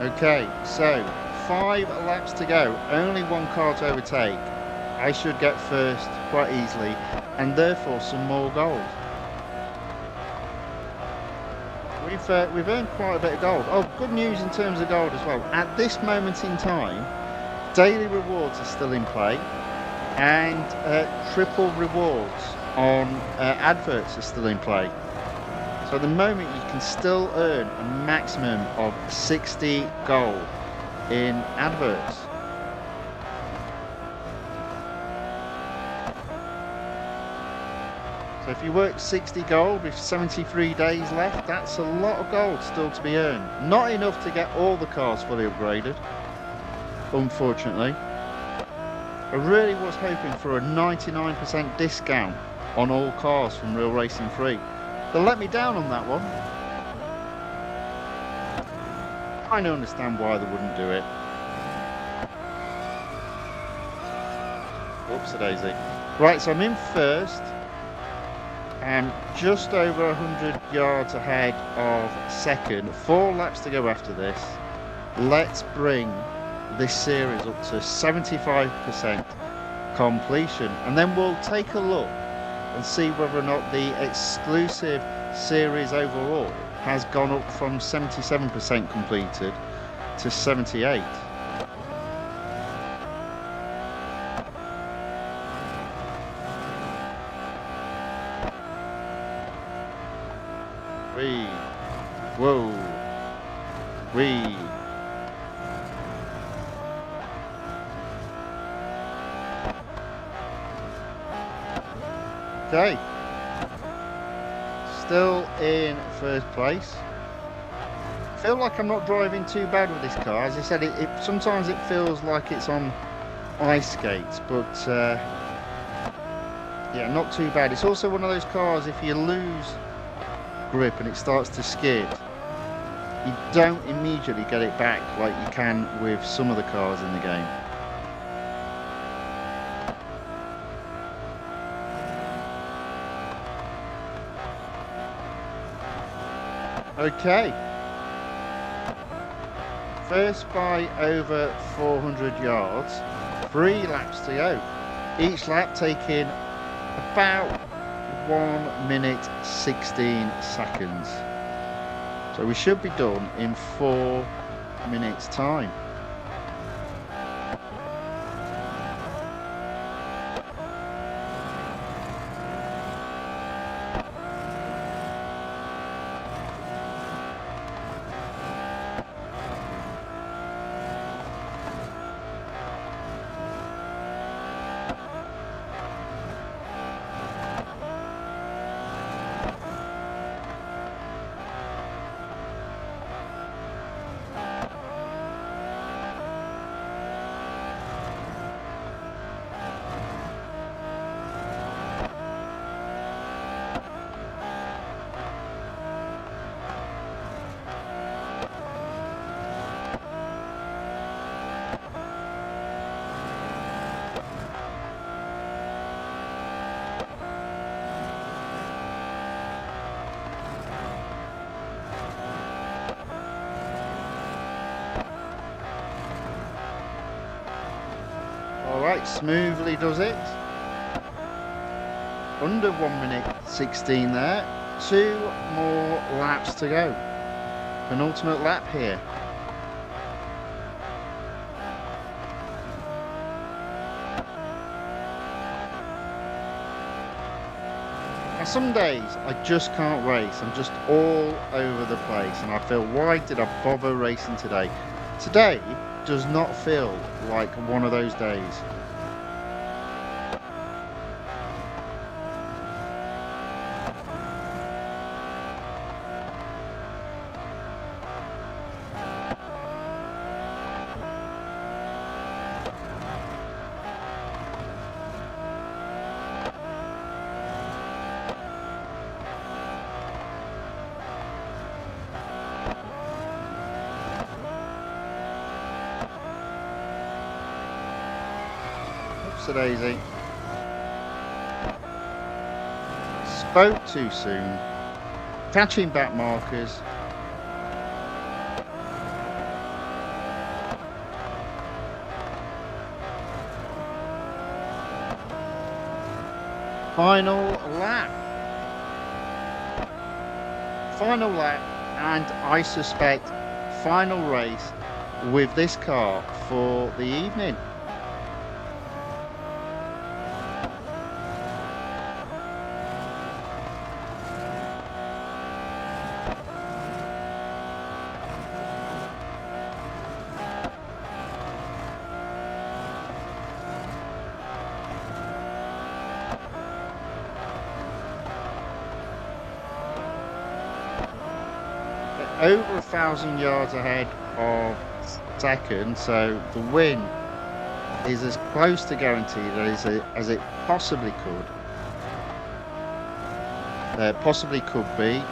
Okay, so 5 laps to go. Only 1 car to overtake. I should get first quite easily, and therefore some more gold. We've earned quite a bit of gold. Oh, good news in terms of gold as well. At this moment in time, daily rewards are still in play, and triple rewards on adverts are still in play. So at the moment you can still earn a maximum of 60 gold in adverts. So if you work 60 gold with 73 days left, that's a lot of gold still to be earned. Not enough to get all the cars fully upgraded, unfortunately. I really was hoping for a 99% discount on all cars from Real Racing 3. They let me down on that one. I don't understand why they wouldn't do it. Whoops-a-daisy. Right, so I'm in first. I'm just over 100 yards ahead of second. 4 laps to go after this. Let's bring this series up to 75% completion, and then we'll take a look and see whether or not the exclusive series overall has gone up from 77% completed to 78%. Wee. Whoa. Wee. Okay. Still in first place. Feel like I'm not driving too bad with this car. As I said, sometimes it feels like it's on ice skates, but yeah, not too bad. It's also one of those cars, if you lose grip and it starts to skid, you don't immediately get it back like you can with some of the cars in the game. Okay, first by over 400 yards, 3 laps to go, each lap taking about 1 minute 16 seconds. So we should be done in 4 minutes time. Alright, smoothly does it. Under 1 minute 16 there. 2 more laps to go. Penultimate lap here. Now some days I just can't race. I'm just all over the place and I feel, why did I bother racing today? Today does not feel like one of those days. whoops-a-daisy. Spoke too soon. Catching back markers. Final lap. Final lap, and I suspect final race with this car for the evening. Over 1,000 yards ahead of second, so the win is as close to guaranteed as it possibly could be.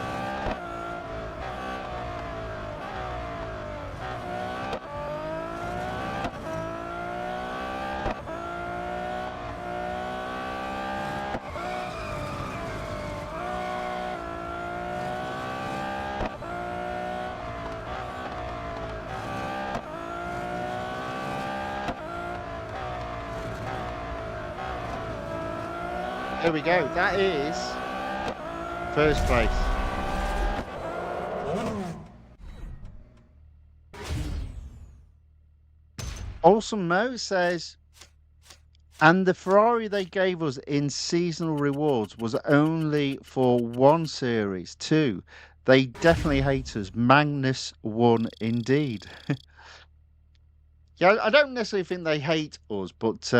There we go. That is first place. Awesome Mo says, and the Ferrari they gave us in seasonal rewards was only for one series. Two, they definitely hate us. Magnus won indeed. Yeah, I don't necessarily think they hate us, but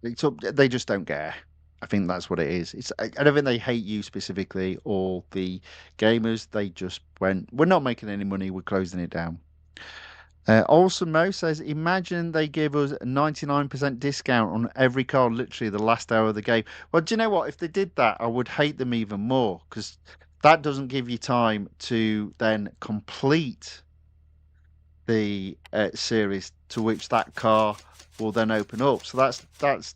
they just don't care. I think that's what it is. I don't think they hate you specifically or the gamers. They just went, we're not making any money. We're closing it down. Awesome Mo says, imagine they give us a 99% discount on every car, literally the last hour of the game. Well, do you know what? If they did that, I would hate them even more because that doesn't give you time to then complete the series to which that car will then open up. So that's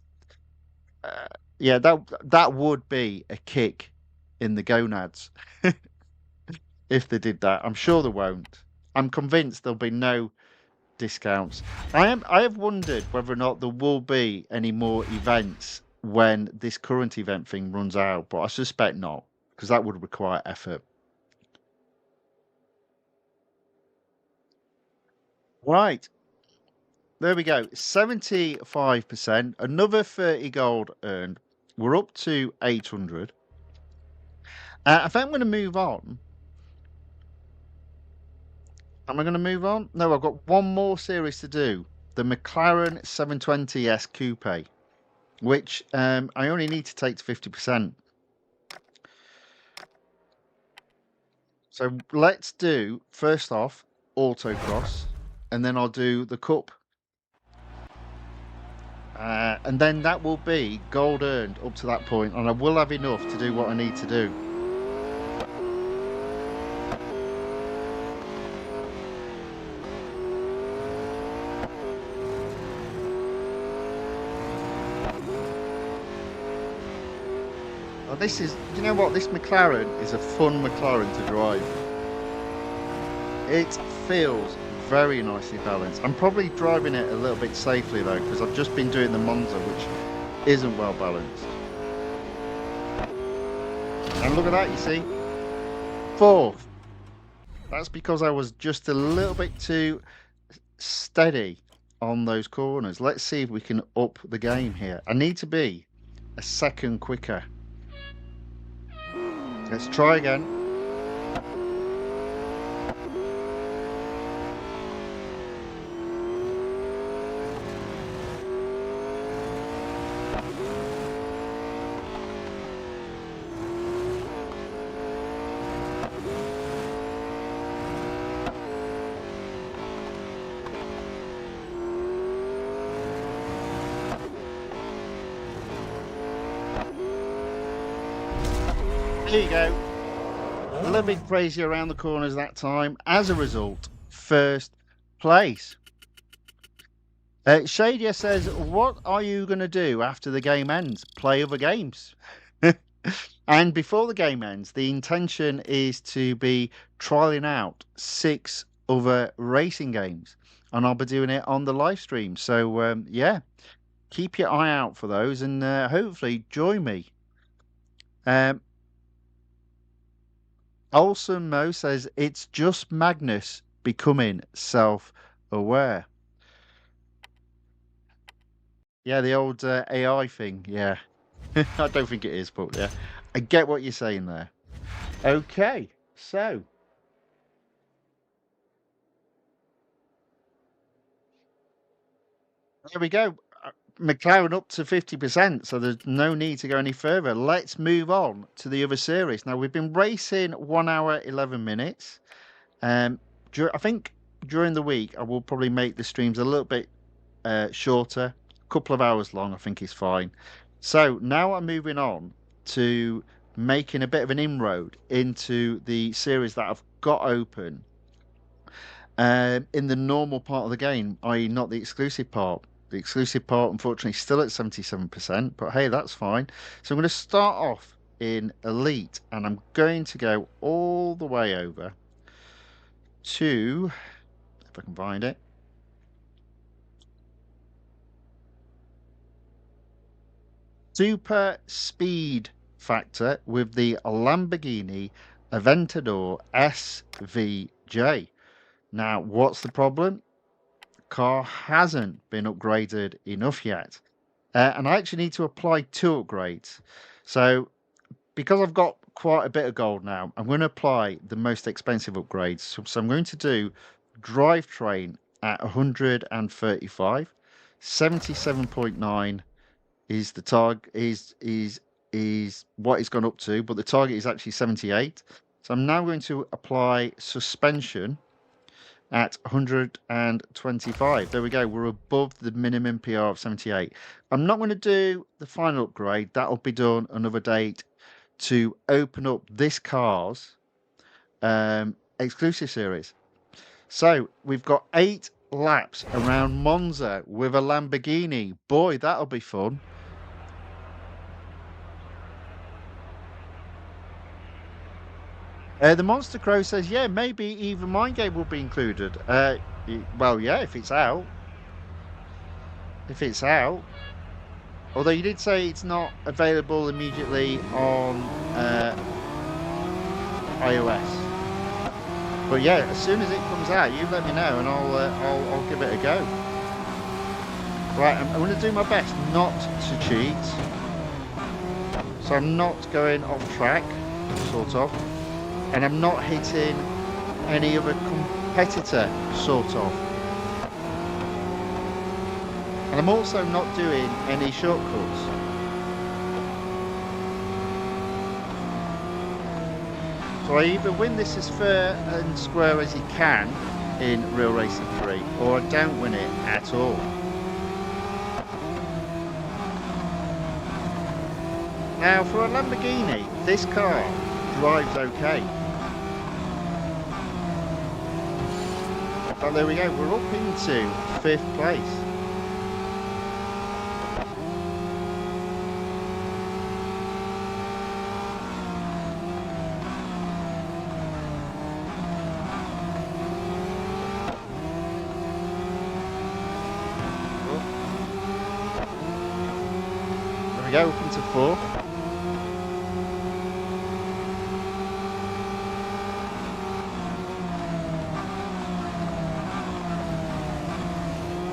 yeah, that would be a kick in the gonads if they did that. I'm sure they won't. I'm convinced there'll be no discounts. I have wondered whether or not there will be any more events when this current event thing runs out, but I suspect not, because that would require effort. Right. There we go. 75%. Another 30 gold earned. We're up to 800. I think I'm going to move on. Am I going to move on? No, I've got one more series to do. The McLaren 720S Coupe, which I only need to take to 50%. So let's do, first off, autocross, and then I'll do the Cup. And then that will be gold earned up to that point, and I will have enough to do what I need to do. Well, this is, you know what, this McLaren is a fun McLaren to drive. It feels very nicely balanced. I'm probably driving it a little bit safely though, because I've just been doing the Monza, which isn't well balanced. And look at that, you see, fourth. That's because I was just a little bit too steady on those corners. Let's see if we can up the game here. I need to be a second quicker. Let's try again. There you go. A little bit crazy around the corners that time. As a result, first place. Shadia says, what are you going to do after the game ends? Play other games. And before the game ends, the intention is to be trialing out 6 other racing games. And I'll be doing it on the live stream. So, yeah, keep your eye out for those and hopefully join me. Olson Mo says, it's just Magnus becoming self-aware. Yeah, the old AI thing, yeah. I don't think it is, but yeah. I get what you're saying there. Okay, so. There we go. McLaren up to 50%, so there's no need to go any further. Let's move on to the other series. Now, we've been racing 1 hour, 11 minutes. I think during the week, I will probably make the streams a little bit shorter. A couple of hours long, I think is fine. So now I'm moving on to making a bit of an inroad into the series that I've got open in the normal part of the game, i.e. not the exclusive part. The exclusive part, unfortunately, is still at 77%, but hey, that's fine. So I'm going to start off in Elite, and I'm going to go all the way over to, if I can find it, Super Speed Factor with the Lamborghini Aventador SVJ. Now, what's the problem? Car hasn't been upgraded enough yet. And I actually need to apply 2 upgrades. So, because I've got quite a bit of gold now, I'm going to apply the most expensive upgrades. So I'm going to do drivetrain at 135, 77.9 is the target is what it's gone up to, but the target is actually 78. So I'm now going to apply suspension at 125. There we go. We're above the minimum PR of 78. I'm not going to do the final upgrade. That'll be done another date to open up this car's exclusive series. So we've got 8 laps around Monza with a Lamborghini. Boy, that'll be fun. The Monster Crow says, yeah, maybe even my game will be included. Well, yeah, if it's out. If it's out. Although you did say it's not available immediately on iOS. But yeah, as soon as it comes out, you let me know and I'll give it a go. Right, I'm going to do my best not to cheat. So I'm not going off track, sort of. And I'm not hitting any other competitor, sort of. And I'm also not doing any shortcuts. So I either win this as fair and square as you can in Real Racing 3, or I don't win it at all. Now, for a Lamborghini, this car drives okay. But there we go, we're up into 5th place. There we go, up into 4th.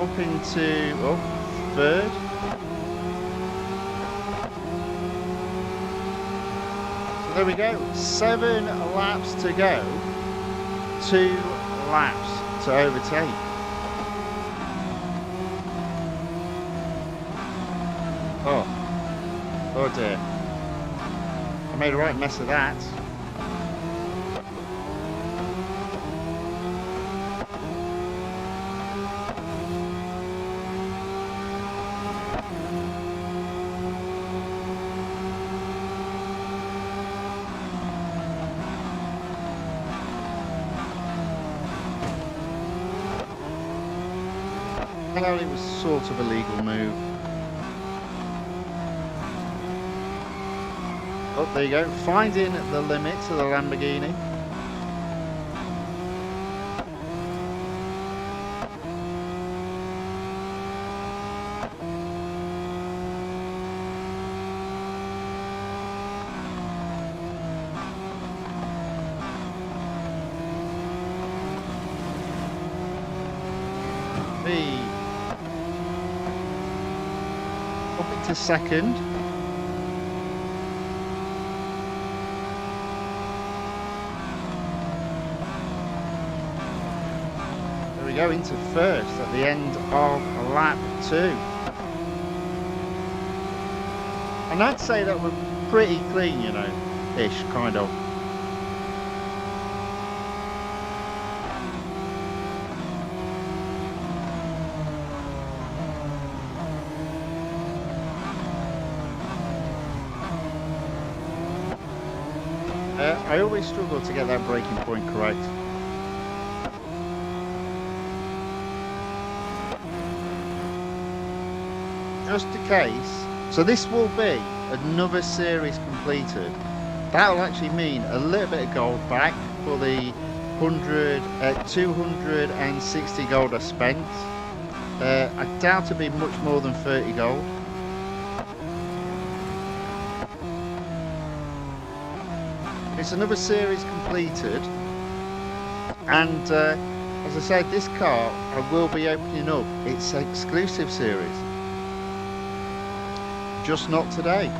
Up into 3rd. So there we go, 7 laps to go, 2 laps to overtake. Oh dear, I made a right mess of that. Well, it was sort of a legal move. Oh, there you go. Finding the limits of the Lamborghini. Up into second. There we go, into first at the end of lap 2. And I'd say that we're pretty clean, you know, ish, kind of. I always struggle to get that braking point correct. Just in case, so this will be another series completed. That will actually mean a little bit of gold back for the 260 gold I spent. I doubt it'll be much more than 30 gold. It's another series completed, and as I said, this car I will be opening up its exclusive series, just not today.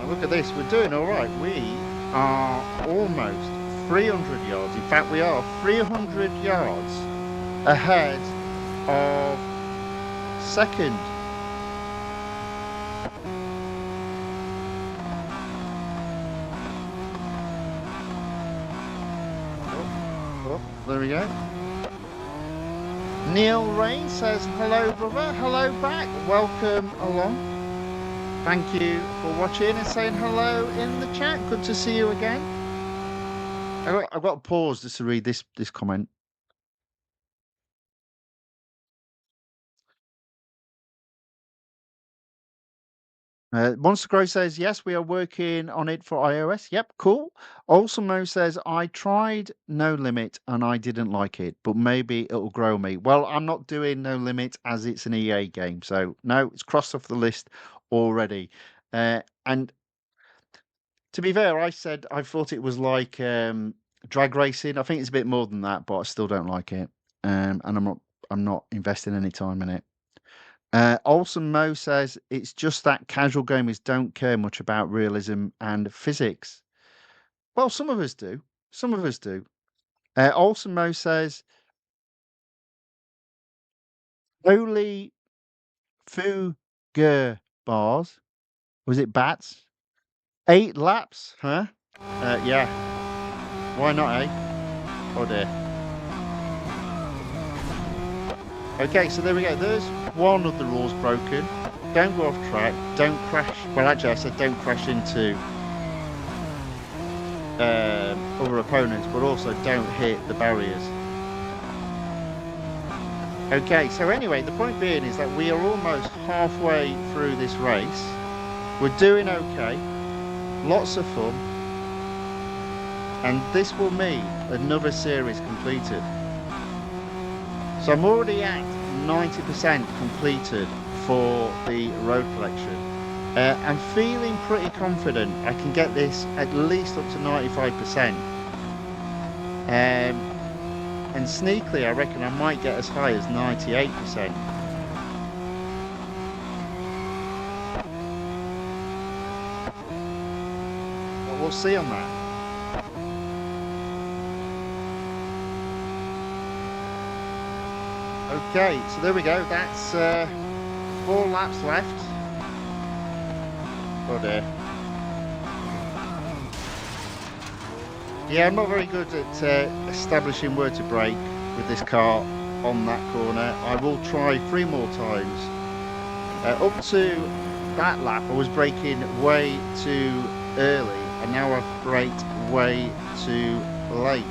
Look at this, we're doing all right. We are almost 300 yards. In fact, we are 300 yards ahead of second. Oh, there we go. Neil Rain says, hello, brother. Hello back. Welcome along. Thank you for watching and saying hello in the chat. Good to see you again. I've got to pause just to read this comment. Monster Grow says, yes, we are working on it for iOS. Yep, cool. Awesome Mo says, I tried No Limit and I didn't like it, but maybe it'll grow me. Well, I'm not doing No Limit as it's an EA game. So, no, it's crossed off the list already. And to be fair, I said I thought it was like drag racing. I think it's a bit more than that, but I still don't like it. And I'm not investing any time in it. Olsen Mo says it's just that casual gamers don't care much about realism and physics. Well, some of us do. Some of us do. Olsen Mo says holy Fugger bars. Was it bats? 8 laps, huh? Yeah. Why not, eh? Oh dear. Okay, so there we go. There's one of the rules broken. Don't go off track. Don't crash. Well, actually, I said don't crash into other opponents, but also don't hit the barriers. Okay, so anyway, the point being is that we are almost halfway through this race. We're doing okay. Lots of fun. And this will mean another series completed. So I'm already at 90% completed for the road collection. I'm feeling pretty confident I can get this at least up to 95%. And sneakily, I reckon I might get as high as 98%. But we'll see on that. Okay, so there we go. That's 4 laps left. Oh dear. Yeah, I'm not very good at establishing where to brake with this car on that corner. I will try 3 more times. Up to that lap, I was braking way too early, and now I've braked way too late.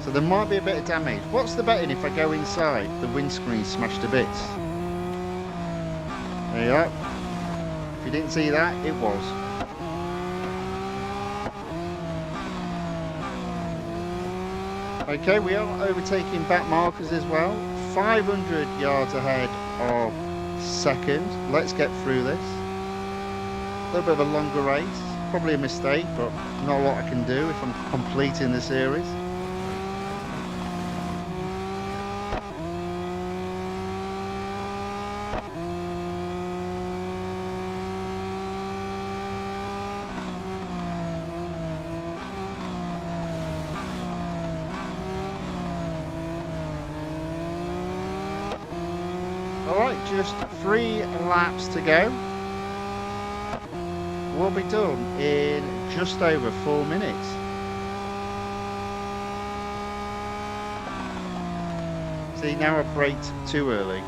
So there might be a bit of damage. What's the betting if I go inside? The windscreen smashed to bits. There you are. If you didn't see that, it was. Okay, we are overtaking back markers as well. 500 yards ahead of second. Let's get through this. A little bit of a longer race. Probably a mistake, but not a lot I can do if I'm completing the series. Alright, just 3 laps to go. We'll be done in just over 4 minutes. See, now I've braked too early.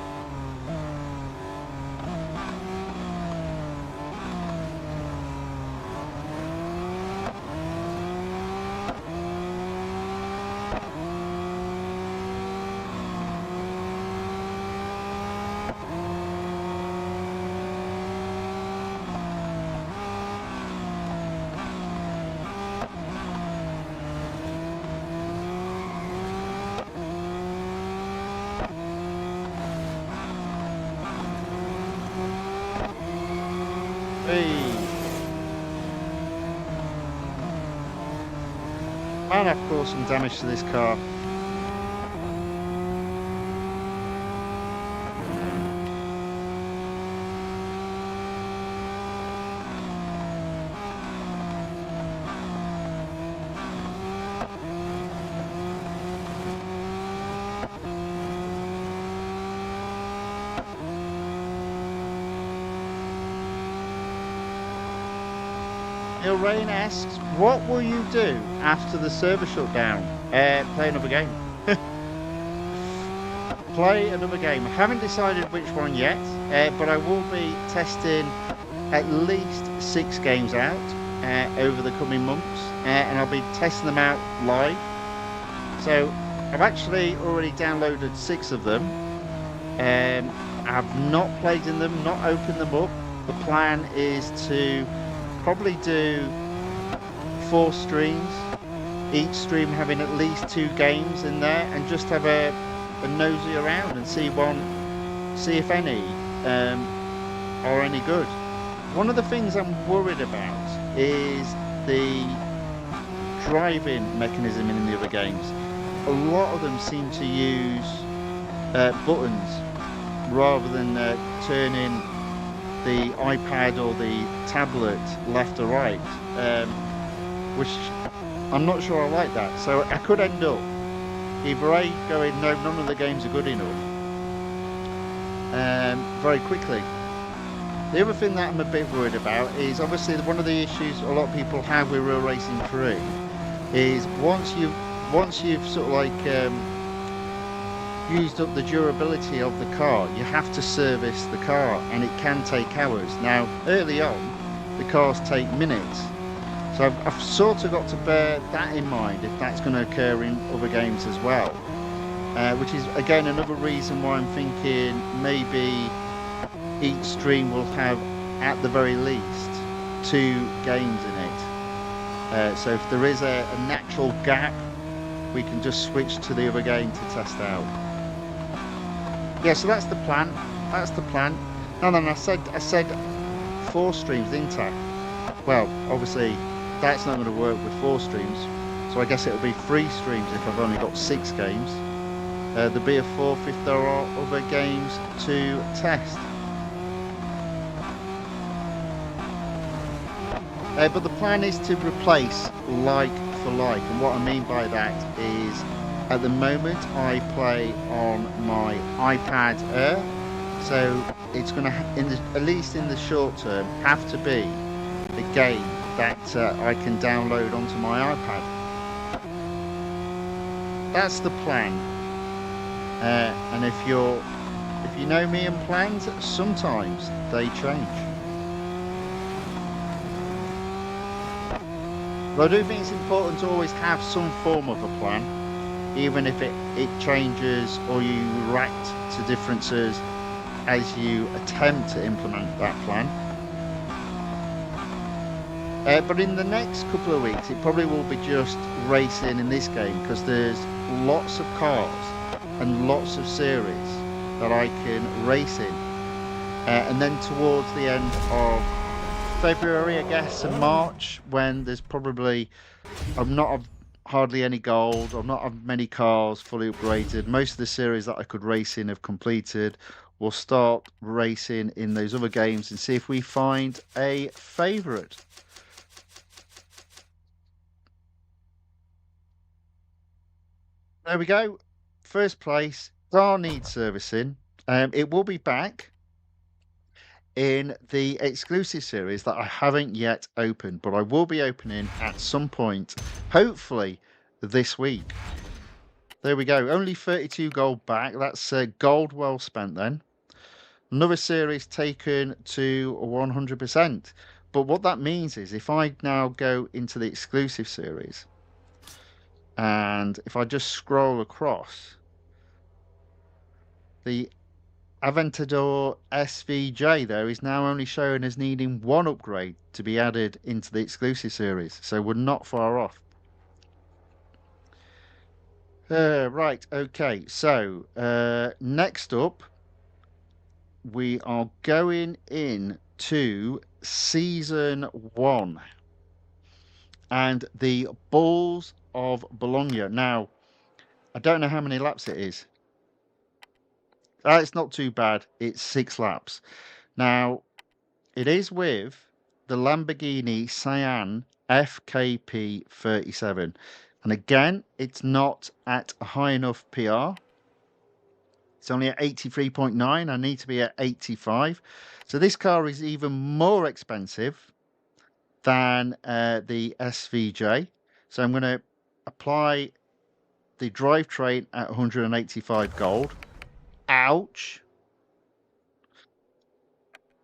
And I've caused some damage to this car. Neil Rain asks, what will you do after the server shutdown? Play another game. Play another game. I haven't decided which one yet, but I will be testing at least 6 games out over the coming months, and I'll be testing them out live. So I've actually already downloaded 6 of them. I've not played in them, not opened them up. The plan is to probably do 4 streams, each stream having at least 2 games in there, and just have a nosy around and see if any are any good. One of the things I'm worried about is the driving mechanism in the other games. A lot of them seem to use buttons rather than turning the iPad or the tablet left or right, which I'm not sure I like that. So I could end up either A, going, no, none of the games are good enough, very quickly. The other thing that I'm a bit worried about is obviously one of the issues a lot of people have with Real Racing 3 is once you've sort of like used up the durability of the car, you have to service the car, and it can take hours. Now early on the cars take minutes, so I've sort of got to bear that in mind if that's going to occur in other games as well, which is again another reason why I'm thinking maybe each stream will have at the very least 2 games in it, so if there is a natural gap, we can just switch to the other game to test out. Yeah, so that's the plan. That's the plan. And then I said 4 streams, didn't I? Well, obviously that's not going to work with 4 streams, so I guess it'll be 3 streams if I've only got 6 games. There'll be a 4th if there are other games to test. But the plan is to replace like for like, and what I mean by that is at the moment I play on my iPad Air, so it's going to, at least in the short term, have to be the game that I can download onto my iPad. That's the plan. And if you know me and plans, sometimes they change. But I do think it's important to always have some form of a plan, even if it changes or you react to differences as you attempt to implement that plan. But in the next couple of weeks, it probably will be just racing in this game, because there's lots of cars and lots of series that I can race in. And then towards the end of February, I guess, and March, when there's probably, I'm not of hardly any gold, I'm not of many cars fully upgraded. Most of the series that I could race in have completed. We'll start racing in those other games and see if we find a favourite. There we go. First place, car needs servicing. It will be back in the exclusive series that I haven't yet opened, but I will be opening at some point, hopefully this week. There we go. Only 32 gold back. That's gold well spent then. Another series taken to 100%. But what that means is if I now go into the exclusive series, and if I just scroll across, the Aventador SVJ there is now only shown as needing one upgrade to be added into the exclusive series, so we're not far off. Right, okay, so next up we are going in to Season 1 and the Bulls of Bologna. Now, I don't know how many laps it is. It's not too bad. It's 6 laps. Now, it is with the Lamborghini Cyan FKP 37. And again, it's not at a high enough PR. It's only at 83.9. I need to be at 85. So this car is even more expensive than the SVJ. So I'm going to apply the drivetrain at 185 gold. Ouch.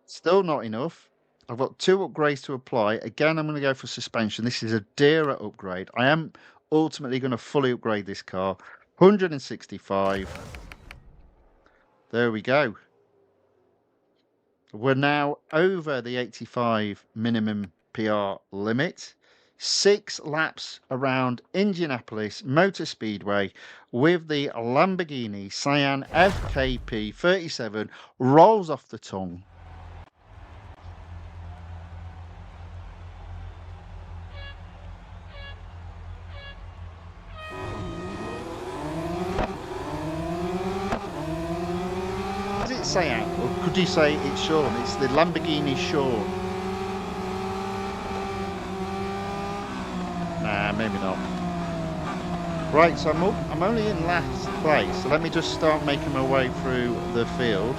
Still not enough. I've got 2 upgrades to apply. Again, I'm going to go for suspension. This is a dearer upgrade. I am ultimately going to fully upgrade this car. 165. There we go. We're now over the 85 minimum PR limit. 6 laps around Indianapolis Motor Speedway with the Lamborghini Cyan FKP 37 rolls off the tongue. Does it Cyan, or could you say it's Sean? It's the Lamborghini Sean. Nah, maybe not. Right, so I'm only in last place, so let me just start making my way through the field.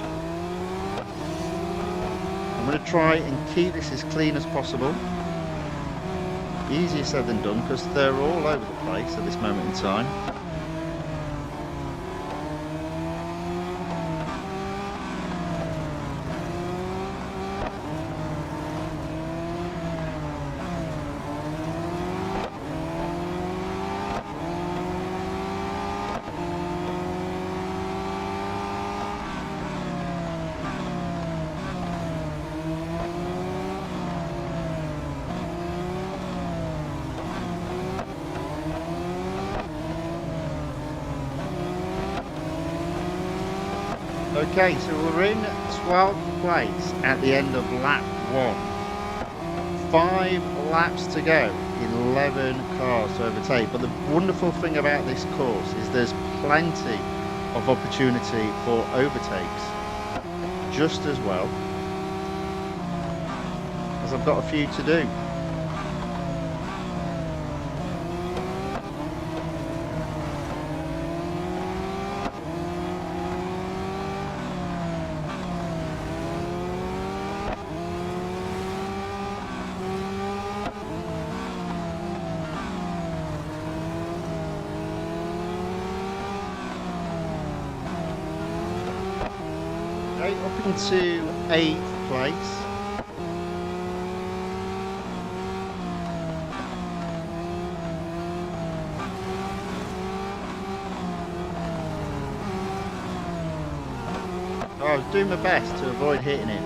I'm going to try and keep this as clean as possible. Easier said than done, because they're all over the place at this moment in time. Okay, so we're in 12th place at the end of lap 1. 5 laps to go, 11 cars to overtake. But the wonderful thing about this course is there's plenty of opportunity for overtakes, just as well as I've got a few to do. Okay, up into 8th place. I was doing my best to avoid hitting him.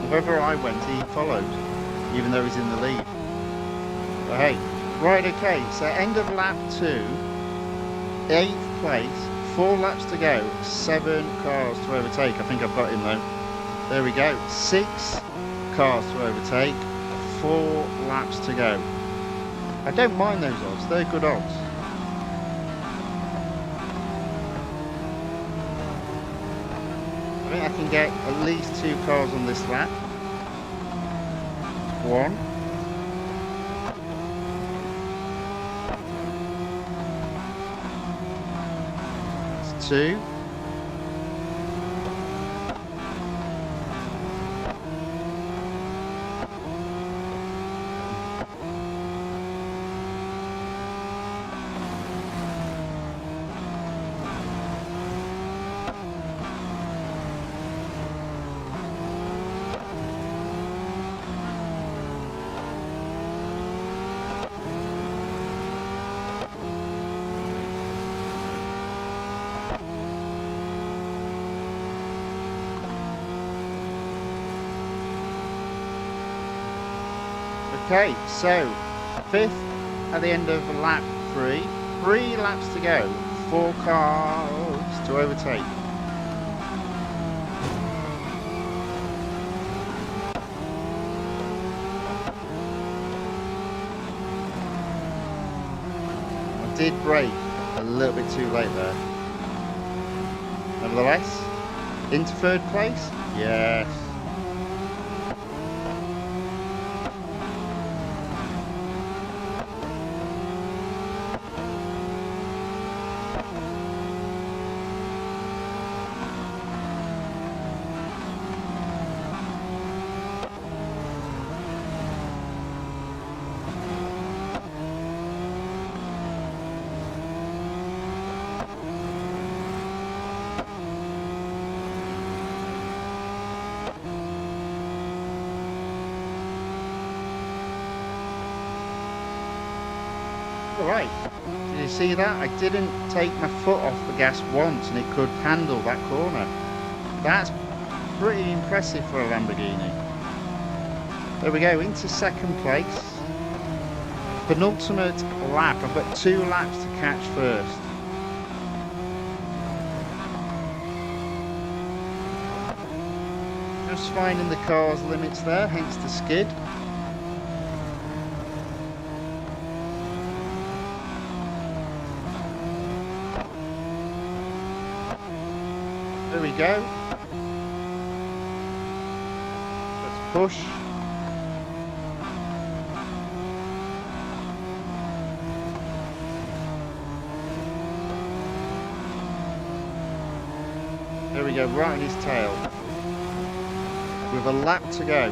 Wherever I went, he followed, even though he's in the lead. But hey, right, okay, so end of lap 2, 8th place, 4 laps to go, 7 cars to overtake. I think I've got him though. There we go, 6 cars to overtake, 4 laps to go. I don't mind those odds, they're good odds. I think I can get at least 2 cars on this lap. 1. That's 2. Okay, so 5th at the end of lap 3, 3 laps to go, 4 cars to overtake. I did brake a little bit too late there. Nevertheless, into 3rd place? Yes. Alright, did you see that? I didn't take my foot off the gas once and it could handle that corner. That's pretty impressive for a Lamborghini. There we go, into 2nd place. Penultimate lap, I've got 2 laps to catch first. Just finding the car's limits there, hence the skid. There we go. Let's push. There we go, right on his tail. With a lap to go.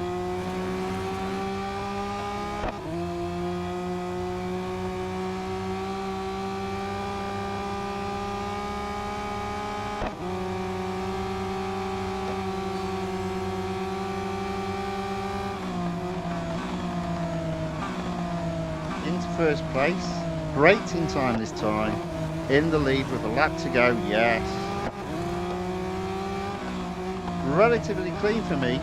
Into 1st place, braked in time this time, in the lead with a lap to go, yes. Relatively clean for me.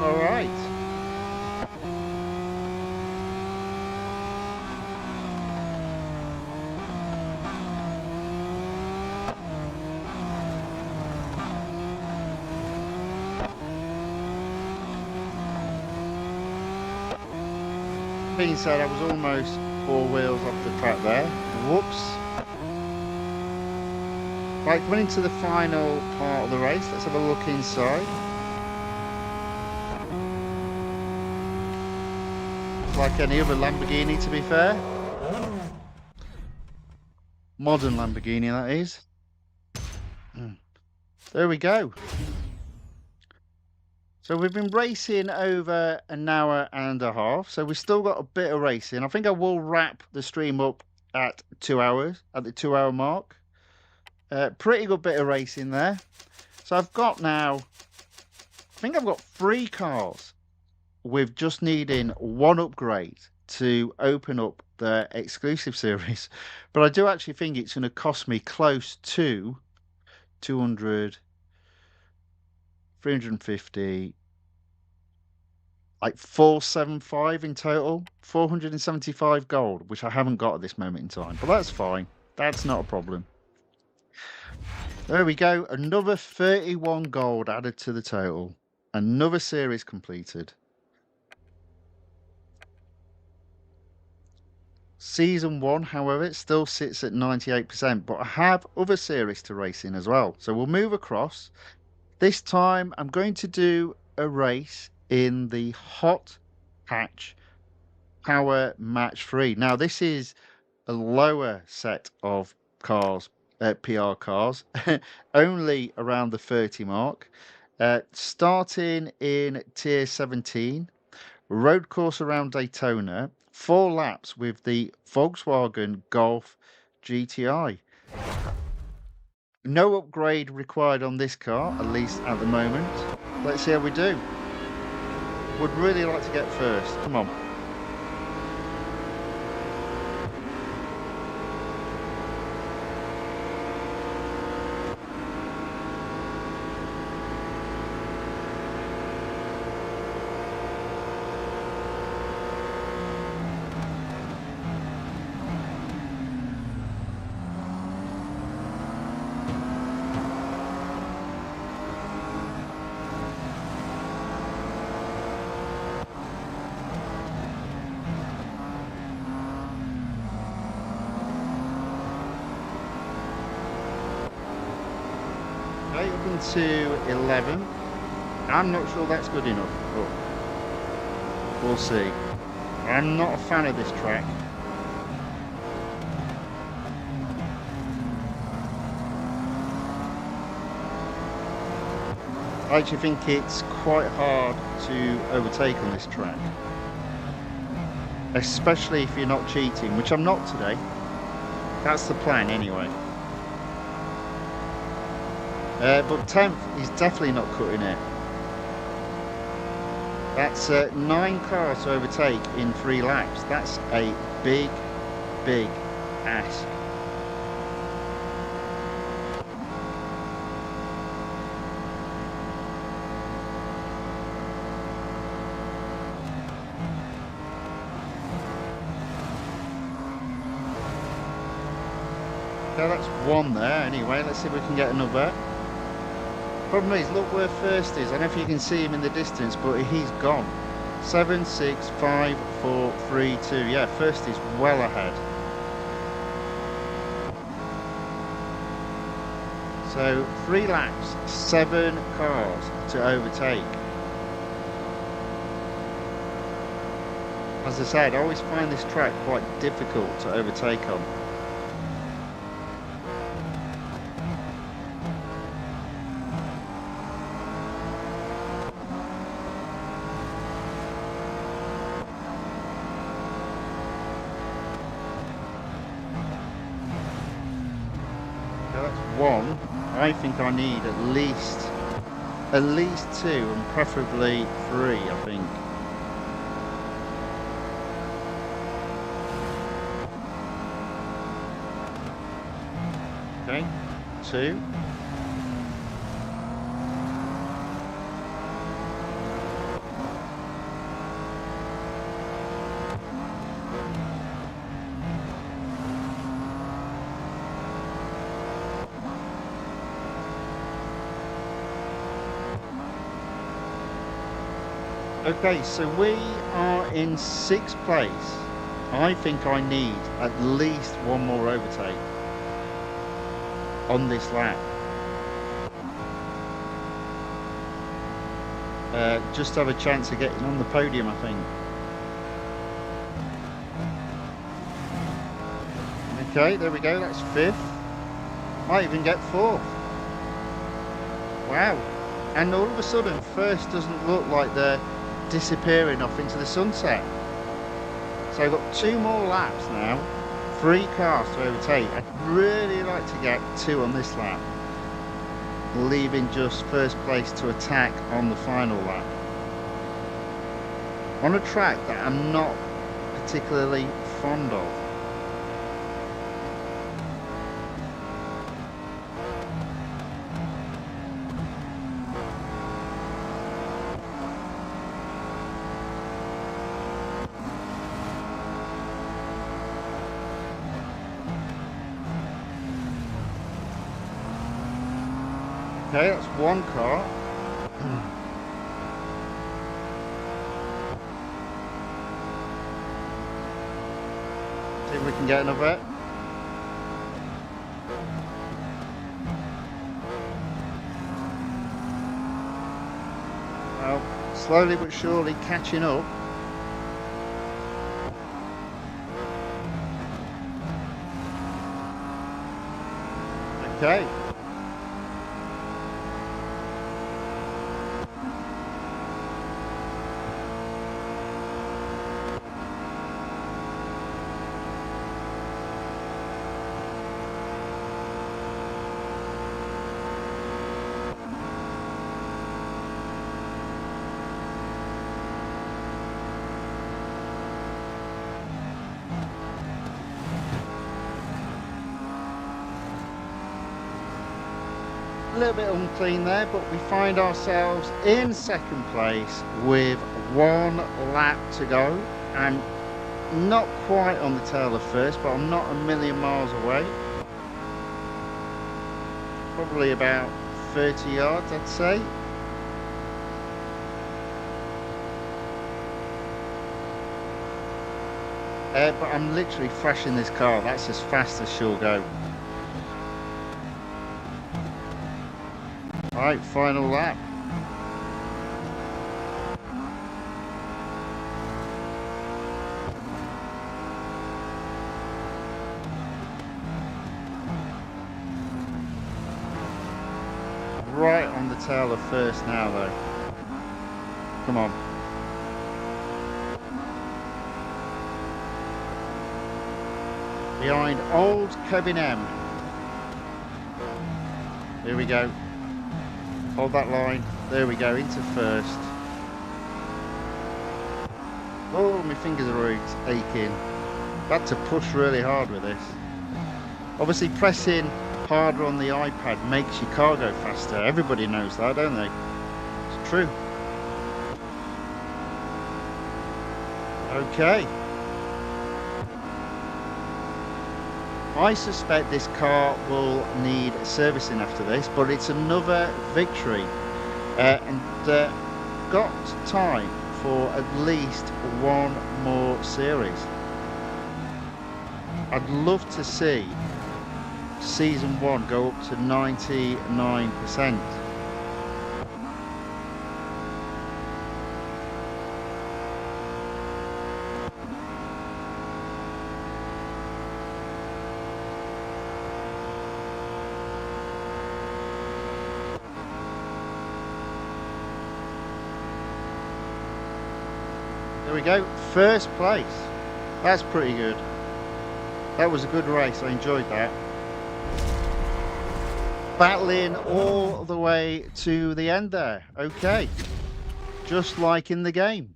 All right. Being said, I was almost 4 wheels off the track there. Whoops. Right, coming into the final part of the race, let's have a look inside. Like any other Lamborghini, to be fair. Modern Lamborghini, that is. There we go. So we've been racing over an hour and a half. So we've still got a bit of racing. I think I will wrap the stream up at 2 hours, at the 2 hour mark. Pretty good bit of racing there. So I've got now, I think I've got 3 cars with just needing 1 upgrade to open up the exclusive series. But I do actually think it's going to cost me close to 200, 350, like 475 in total, 475 gold, which I haven't got at this moment in time, but that's fine. That's not a problem. There we go. Another 31 gold added to the total. Another series completed. Season 1, however, it still sits at 98%, but I have other series to race in as well. So we'll move across. This time I'm going to do a race in the Hot Hatch Power Match 3. Now this is a lower set of cars, PR cars, only around the 30 mark. Starting in tier 17, road course around Daytona, 4 laps with the Volkswagen Golf GTI. No upgrade required on this car, at least at the moment. Let's see how we do. Would really like to get first. Come on. Okay, up into 11. I'm not sure that's good enough, but we'll see. I'm not a fan of this track. I actually think it's quite hard to overtake on this track. Especially if you're not cheating, which I'm not today. That's the plan anyway. But 10th is definitely not cutting it. That's 9 cars to overtake in 3 laps. That's a big, big ask. Okay, that's 1 there anyway. Let's see if we can get another. Problem is, look where first is. I don't know if you can see him in the distance, but he's gone. 7, 6, 5, 4, 3, 2. Yeah, first is well ahead. So 3 laps, 7 cars to overtake. As I said, I always find this track quite difficult to overtake on. That's 1. I think I need at least 2 and preferably 3, I think. Okay, 2. Okay, so we are in 6th place. I think I need at least 1 more overtake on this lap. Just have a chance of getting on the podium, I think. Okay, there we go, that's 5th. Might even get 4th. Wow. And all of a sudden, first doesn't look like they're disappearing off into the sunset. So I've got 2 more laps now, 3 cars to overtake. I'd really like to get 2 on this lap, leaving just first place to attack on the final lap. On a track that I'm not particularly fond of. Okay, that's 1 car. See if we can get another. Well, slowly but surely catching up. Okay. A little bit unclean there, but we find ourselves in second place with 1 lap to go. I'm not quite on the tail of first, but I'm not a million miles away. Probably about 30 yards, I'd say. But I'm literally thrashing this car. That's as fast as she'll go. Right, final lap. Right on the tail of first now, though. Come on. Behind old Kevin M. Here we go. Hold that line. There we go, into first. Oh, my fingers are aching. Had to push really hard with this. Obviously, pressing harder on the iPad makes your car go faster. Everybody knows that, don't they? It's true. Okay. I suspect this car will need servicing after this, but it's another victory. And got time for at least 1 more series. I'd love to see Season 1 go up to 99%. There we go, first place. That's pretty good. That was a good race, I enjoyed that. Battling all the way to the end there. Okay, just like in the game.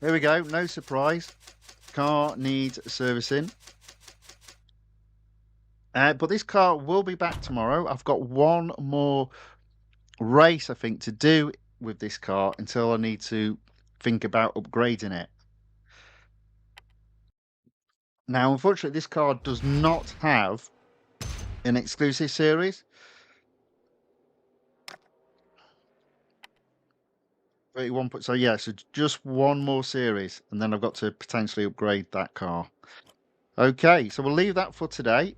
There we go, no surprise. Car needs servicing. But this car will be back tomorrow. I've got 1 more race, I think, to do with this car until I need to think about upgrading it. Now, unfortunately, this car does not have an exclusive series. 31 so yeah, so just 1 more series, and then I've got to potentially upgrade that car. Okay, so we'll leave that for today.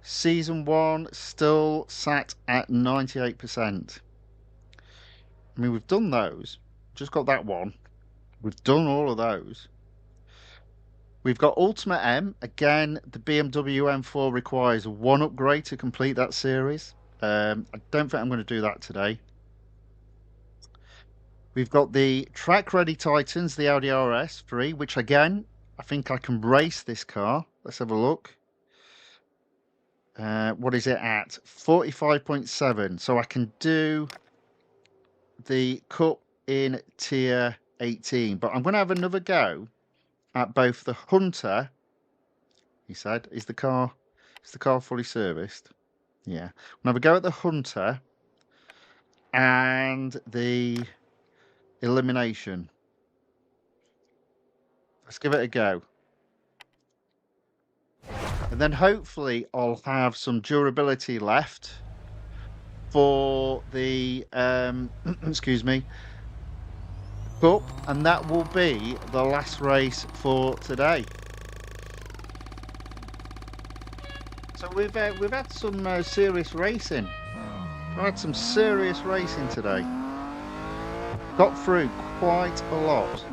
Season 1 still sat at 98%. I mean, we've done those. Just got that one. We've done all of those. We've got Ultimate M. Again, the BMW M4 requires one upgrade to complete that series. I don't think I'm going to do that today. We've got the Track Ready Titans, the Audi RS3, which again, I think I can race this car. Let's have a look. What is it at? 45.7. So I can do the COUPE in tier 18. But I'm going to have another go at both the Hunter. He said, is the car fully serviced? Yeah. I'm going to have a go at the Hunter and the Elimination. Let's give it a go. And then hopefully I'll have some durability left for the excuse me, COUPE, and that will be the last race for today. So we've had some serious racing. I've had some serious racing today. Got through quite a lot.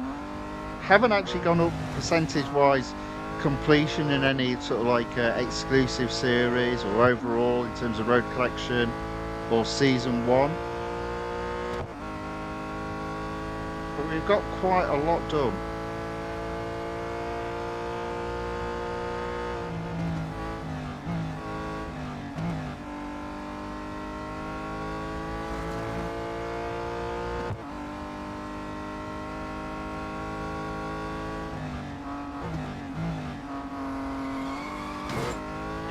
Haven't actually gone up percentage-wise completion in any sort of like exclusive series or overall in terms of road collection or season 1. But we've got quite a lot done.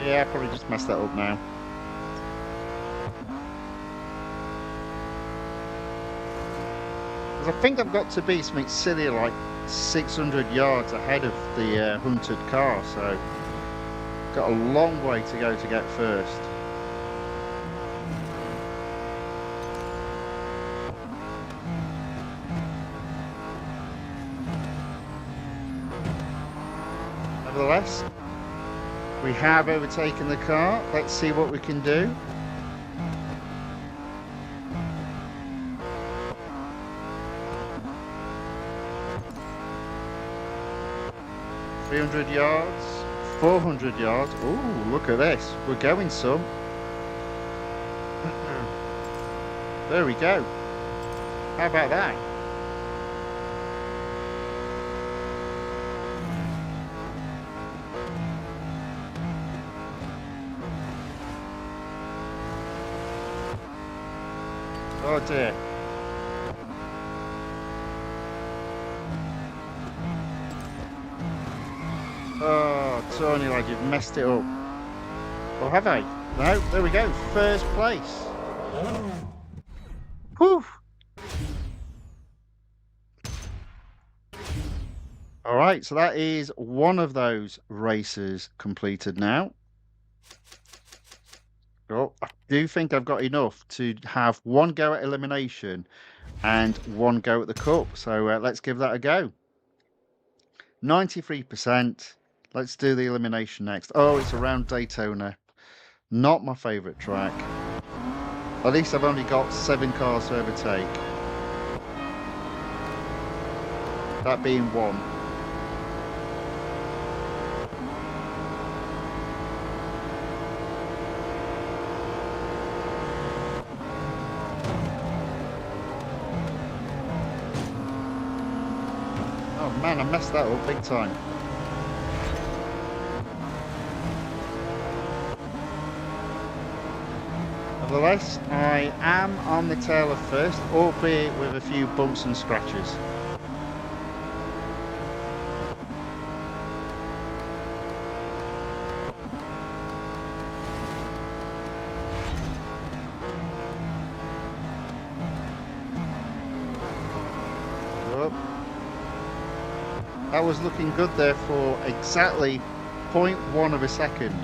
Yeah, I probably just messed that up now. Because I think I've got to be something silly like 600 yards ahead of the hunted car, so got a long way to go to get first. Nevertheless, we have overtaken the car. Let's see what we can do. $300 yards, 400 yards. Ooh, look at this. We're going some. There we go. How about that? Oh dear. Oh, Tony, lad, you've messed it up. Or have I? No, there we go. First place. Whew. All right, so that is one of those races completed now. Oh, I do think I've got enough to have one go at elimination and one go at the COUPE. So let's give that a go. 93%. Let's do the elimination next. Oh, it's around Daytona. Not my favourite track. At least I've only got 7 cars to overtake. That being one. Oh man, I messed that up big time. Nevertheless, I am on the tail of first, albeit with a few bumps and scratches. That was looking good there for exactly 0.1 of a second.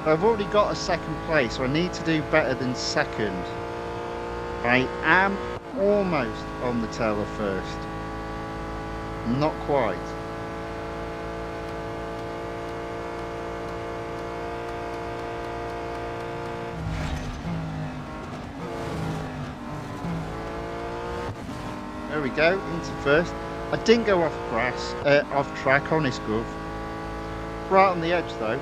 I've already got a second place, so I need to do better than second. I am almost on the tail of first. Not quite. we go, into first. I didn't go off grass, off track, honest Gov. Right on the edge though.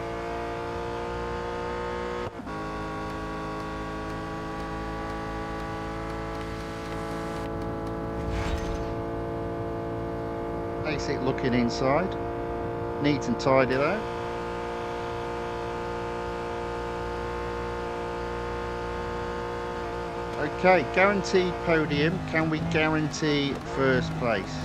Basic looking inside. Neat and tidy though. Okay, guaranteed podium. Can we guarantee first place?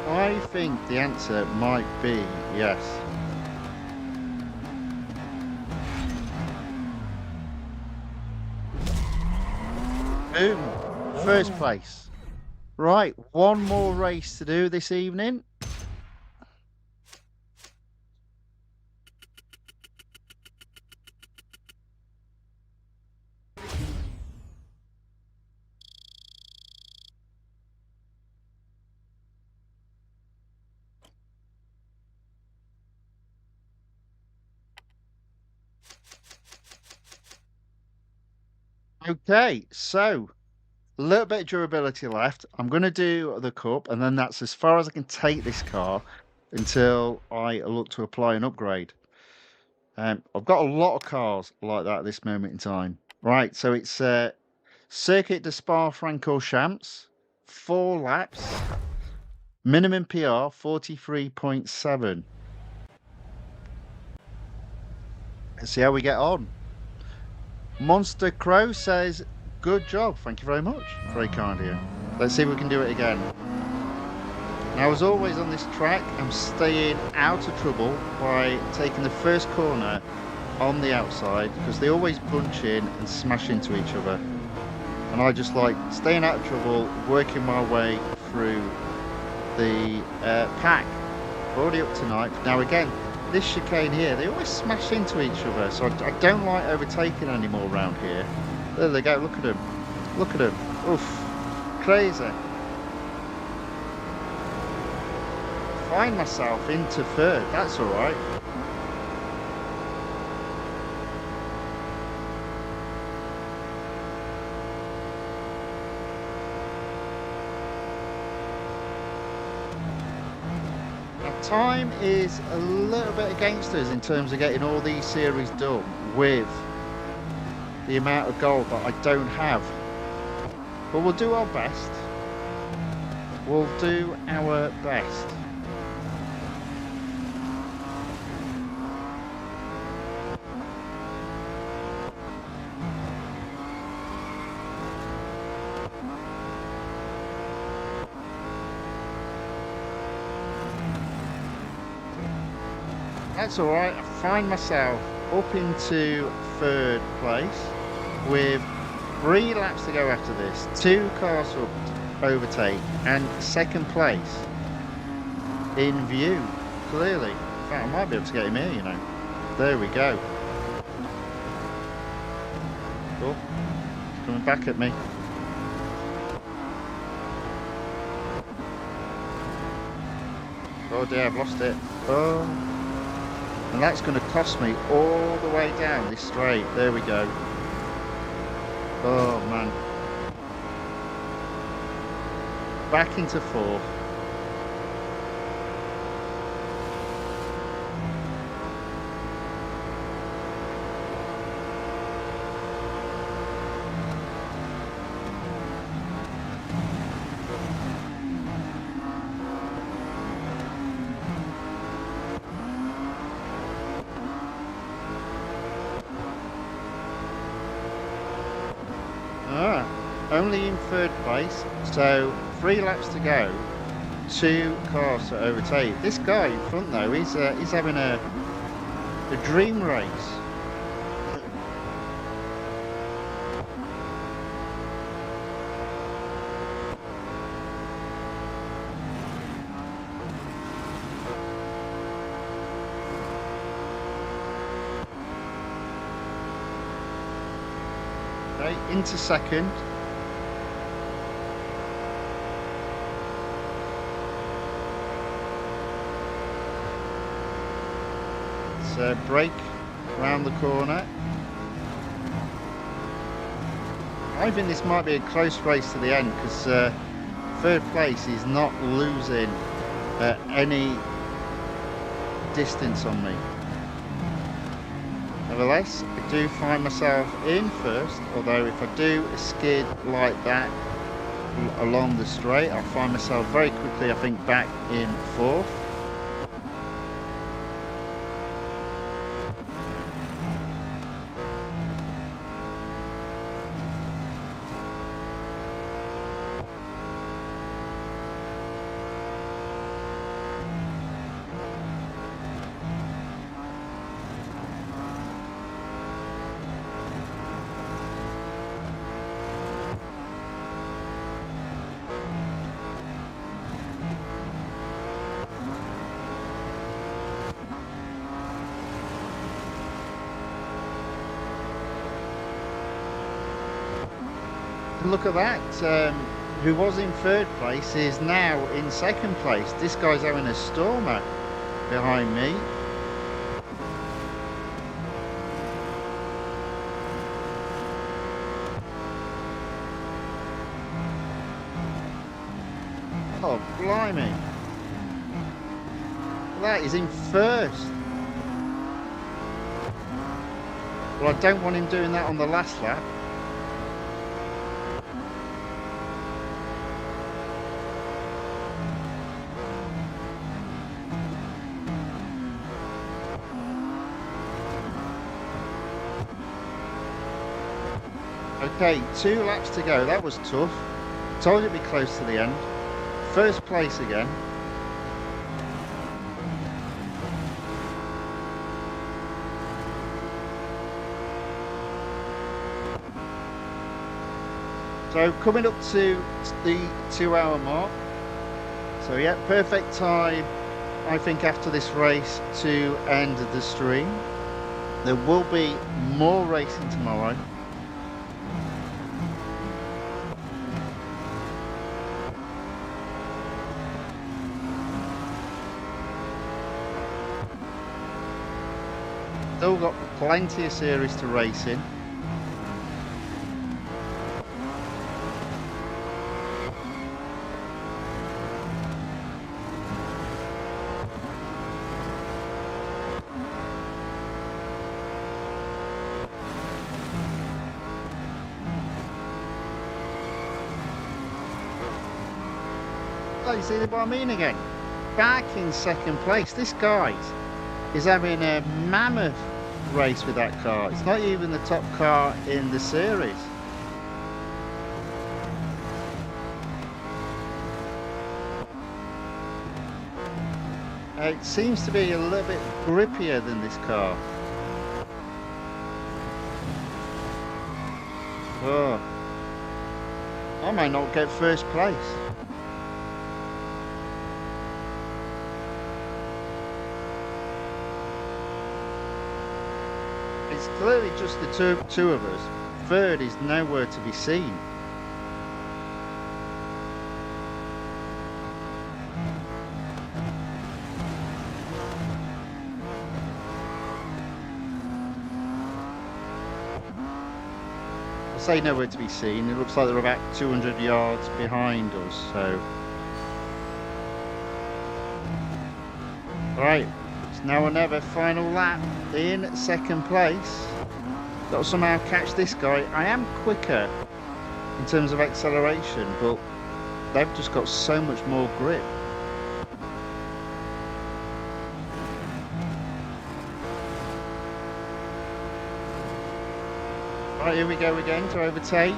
I think the answer might be yes. Boom, first place. Right, one more race to do this evening. Okay, so a little bit of durability left. I'm going to do the Coupe, and then that's as far as I can take this car until I look to apply an upgrade. I've got a lot of cars like that at this moment in time. Right, so it's Circuit de Spa-Francorchamps, 4 laps, minimum PR 43.7. Let's see how we get on. Monster Crow says, good job, thank you very much. Very kind of you. Let's see if we can do it again. Now, as always on this track, I'm staying out of trouble by taking the first corner on the outside, because they always bunch in and smash into each other. And I just like staying out of trouble, working my way through the pack. Already up tonight. Now again, this chicane here, they always smash into each other, so I don't like overtaking anymore around here. There they go, look at them. Look at them. Oof. Crazy. Find myself into third, that's alright. Time is a little bit against us in terms of getting all these series done with the amount of gold that I don't have, but we'll do our best. We'll do our best. That's alright, I find myself up into third place with 3 laps to go after this, 2 cars up to overtake, and second place in view, clearly. In fact, I might be able to get him here, you know. There we go. Oh, he's coming back at me. Oh dear, I've lost it. Oh. And that's going to cost me all the way down this straight. There we go. Oh man. Back into 4th. Only in 3rd place, so 3 laps to go, 2 cars to overtake. This guy in front though, he's having a dream race. Okay, into 2nd. brake round the corner. I think this might be a close race to the end, because third place is not losing any distance on me. Nevertheless, I do find myself in first, although if I do a skid like that along the straight, I'll find myself very quickly, I think, back in fourth. Look at that, who was in third place is now in second place. This guy's having a stormer behind me. Oh, blimey. That is in first. Well, I don't want him doing that on the last lap. Okay, 2 laps to go. That was tough. Told you it'd be close to the end. First place again. So coming up to the 2-hour mark. So yeah, perfect time, I think, after this race to end the stream. There will be more racing tomorrow. Still got plenty of series to race in. Oh, you see what I mean again? Back in second place. This guy is having a mammoth race with that car. It's not even the top car in the series. It seems to be a little bit grippier than this car. Oh, I might not get first place. It's clearly just the two of us. Third is nowhere to be seen. I say nowhere to be seen. It looks like they're about 200 yards behind us. So, right. Now or never, final lap in second place. Got to somehow catch this guy. I am quicker in terms of acceleration, but they've just got so much more grip. Right, here we go again to overtake.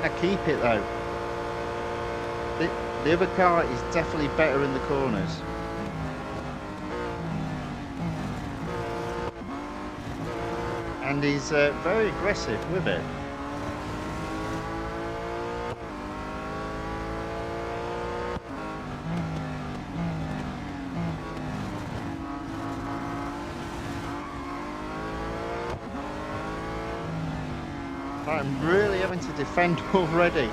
I keep it though. The other car is definitely better in the corners. And he's very aggressive with it. I'm really having to defend already.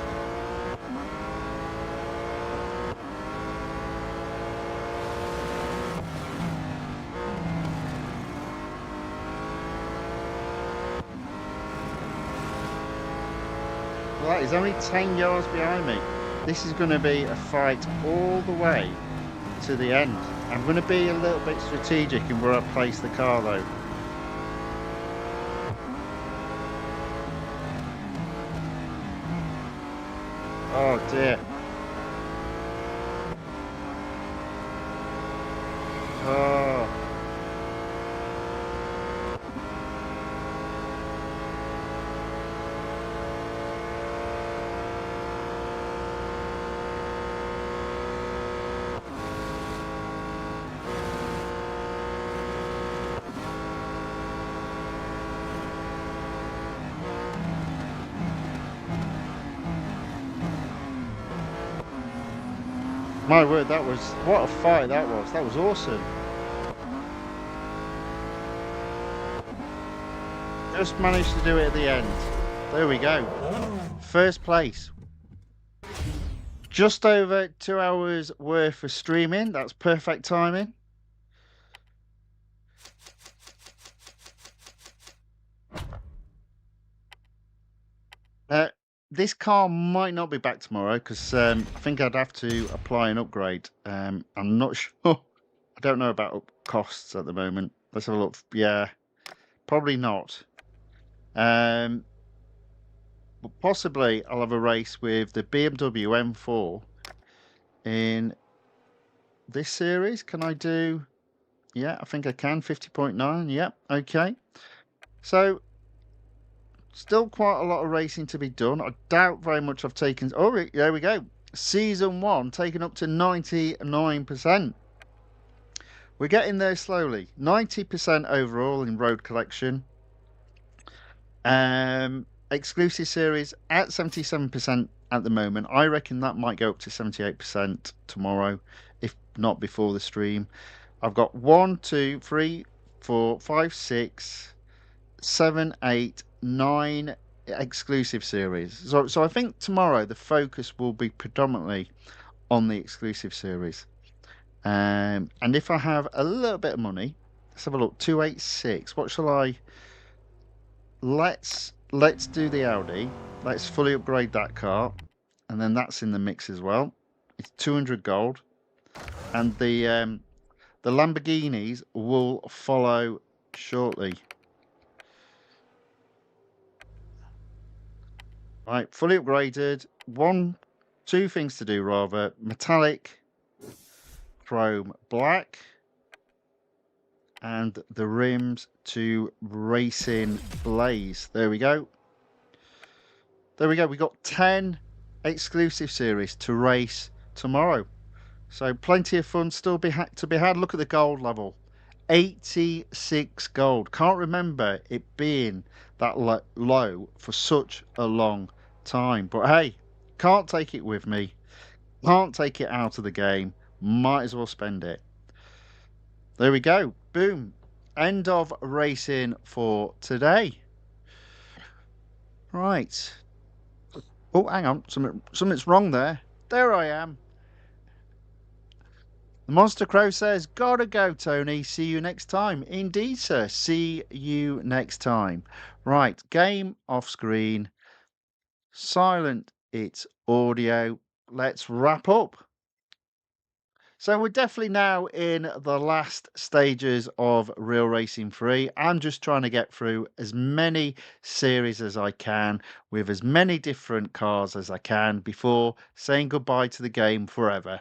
Well, that is only 10 yards behind me. This is going to be a fight all the way to the end. I'm going to be a little bit strategic in where I place the car, though. Oh dear. Oh. My word, that was what a fight that was. That was awesome. Just managed to do it at the end. There we go. First place. Just over 2 hours worth of streaming. That's perfect timing. This car might not be back tomorrow because I think I'd have to apply an upgrade. I'm not sure. I don't know about costs at the moment. Let's have a look. Yeah, probably not. But possibly I'll have a race with the BMW M4 in this series. Can I do? Yeah, I think I can. 50.9. Yep. Okay. So still quite a lot of racing to be done. I doubt very much I've taken. Oh, there we go. Season 1 taken up to 99%. We're getting there slowly. 90% overall in road collection. Exclusive series at 77% at the moment. I reckon that might go up to 78% tomorrow, if not before the stream. I've got 1, 2, 3, 4, 5, 6, 7, 8, 9 exclusive series. So I think tomorrow the focus will be predominantly on the exclusive series. And if I have a little bit of money, let's have a look. 286. What shall I? Let's do the Audi. Let's fully upgrade that car, and then that's in the mix as well. It's 200 gold, and the Lamborghinis will follow shortly. Right, fully upgraded. Two things to do rather. Metallic, chrome black, and the rims to racing blaze. There we go. There we go. We got 10 exclusive series to race tomorrow. So plenty of fun still to be had. Look at the gold level. 86 gold. Can't remember it being that low for such a long time. But hey, can't take it with me. Can't take it out of the game. Might as well spend it. There we go. Boom. End of racing for today. Right. Oh, hang on. Something's wrong there. There I am. The Monster Crow says, "Gotta go, Tony. See you next time." Indeed, sir. See you next time. Right. Game off screen. Silent its audio. Let's wrap up. So we're definitely now in the last stages of Real Racing 3. I'm just trying to get through as many series as I can with as many different cars as I can before saying goodbye to the game forever.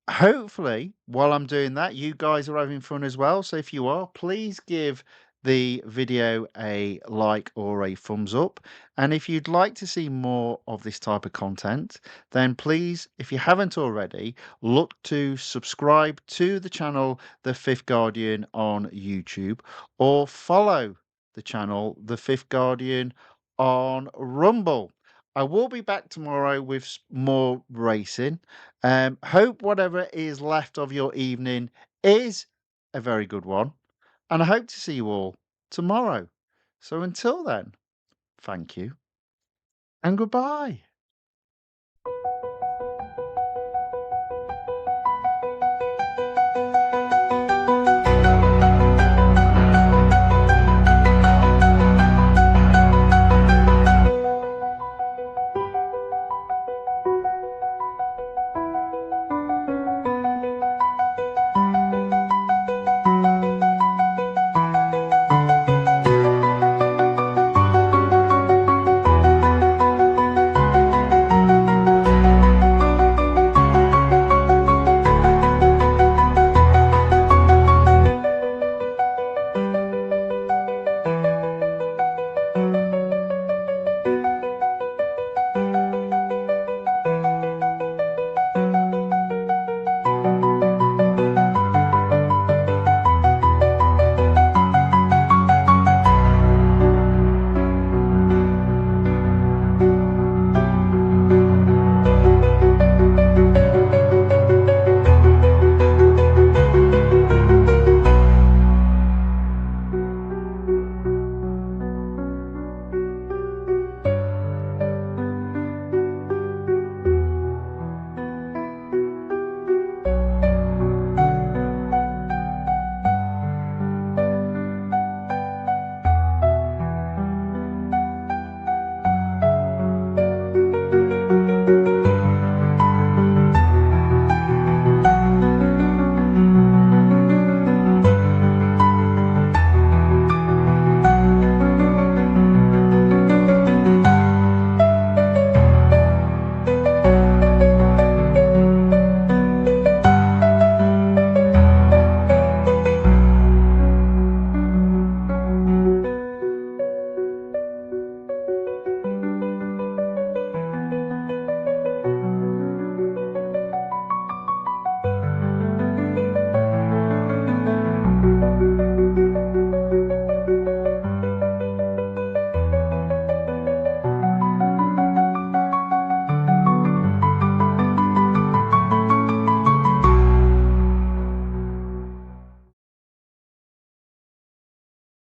Hopefully, while I'm doing that, you guys are having fun as well. So if you are, please give the video a like or a thumbs up. And if you'd like to see more of this type of content, then please, if you haven't already, look to subscribe to the channel The Fifth Guardian on YouTube, or follow the channel The Fifth Guardian on Rumble. I will be back tomorrow with more racing. Hope whatever is left of your evening is a very good one. And I hope to see you all tomorrow. So until then, thank you and goodbye.